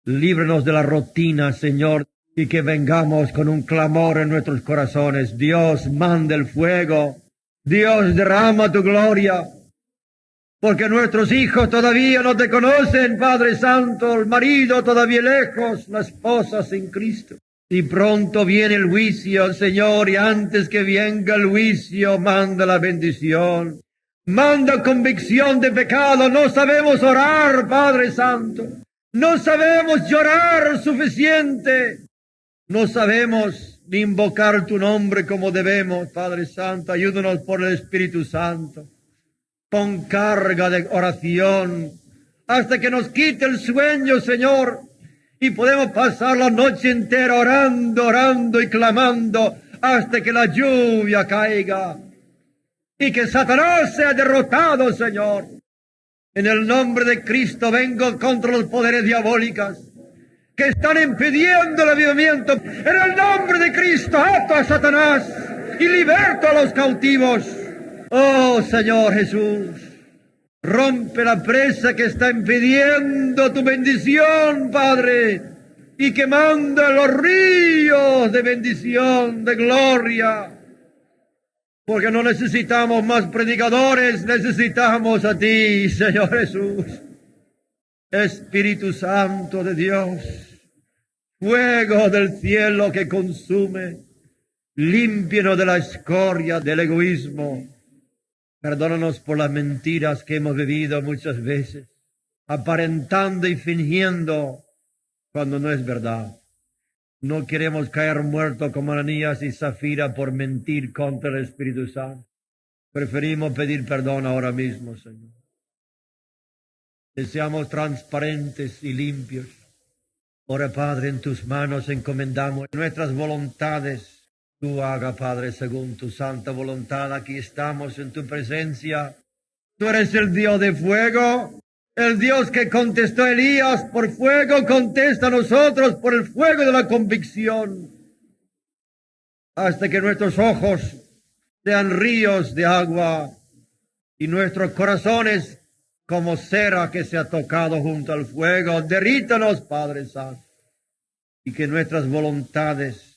Líbranos de la rutina, Señor, y que vengamos con un clamor en nuestros corazones. Dios, manda el fuego. Dios, derrama tu gloria. Porque nuestros hijos todavía no te conocen, Padre Santo, el marido todavía lejos, la esposa sin Cristo. Y pronto viene el juicio, Señor, y antes que venga el juicio, manda la bendición. Manda convicción de pecado. No sabemos orar, Padre Santo. No sabemos llorar suficiente. No sabemos ni invocar tu nombre como debemos, Padre Santo. Ayúdanos por el Espíritu Santo. Pon carga de oración hasta que nos quite el sueño, Señor, y podemos pasar la noche entera orando, orando y clamando hasta que la lluvia caiga y que Satanás sea derrotado, Señor. En el nombre de Cristo vengo contra los poderes diabólicos que están impidiendo el avivamiento. En el nombre de Cristo ato a Satanás y liberto a los cautivos. Oh, Señor Jesús, rompe la presa que está impidiendo tu bendición, Padre, y que manda los ríos de bendición, de gloria, porque no necesitamos más predicadores, necesitamos a ti, Señor Jesús. Espíritu Santo de Dios, fuego del cielo que consume, límpianos de la escoria del egoísmo. Perdónanos por las mentiras que hemos vivido muchas veces, aparentando y fingiendo cuando no es verdad. No queremos caer muertos como Ananías y Zafira por mentir contra el Espíritu Santo. Preferimos pedir perdón ahora mismo, Señor. Deseamos transparentes y limpios. Ahora, Padre, en tus manos encomendamos nuestras voluntades, Tú haga, Padre, según tu santa voluntad. Aquí estamos en tu presencia. Tú eres el Dios de fuego, el Dios que contestó a Elías por fuego, contesta a nosotros por el fuego de la convicción, hasta que nuestros ojos sean ríos de agua y nuestros corazones como cera que se ha tocado junto al fuego. Derrítanos, Padre Santo, y que nuestras voluntades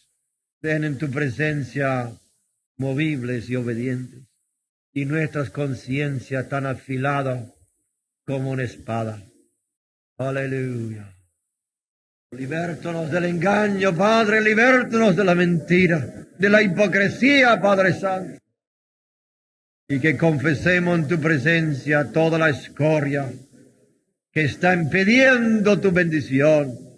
sean en tu presencia movibles y obedientes, y nuestras conciencias tan afiladas como una espada. Aleluya. Libértanos del engaño, Padre, libértanos de la mentira, de la hipocresía, Padre Santo, y que confesemos en tu presencia toda la escoria que está impidiendo tu bendición.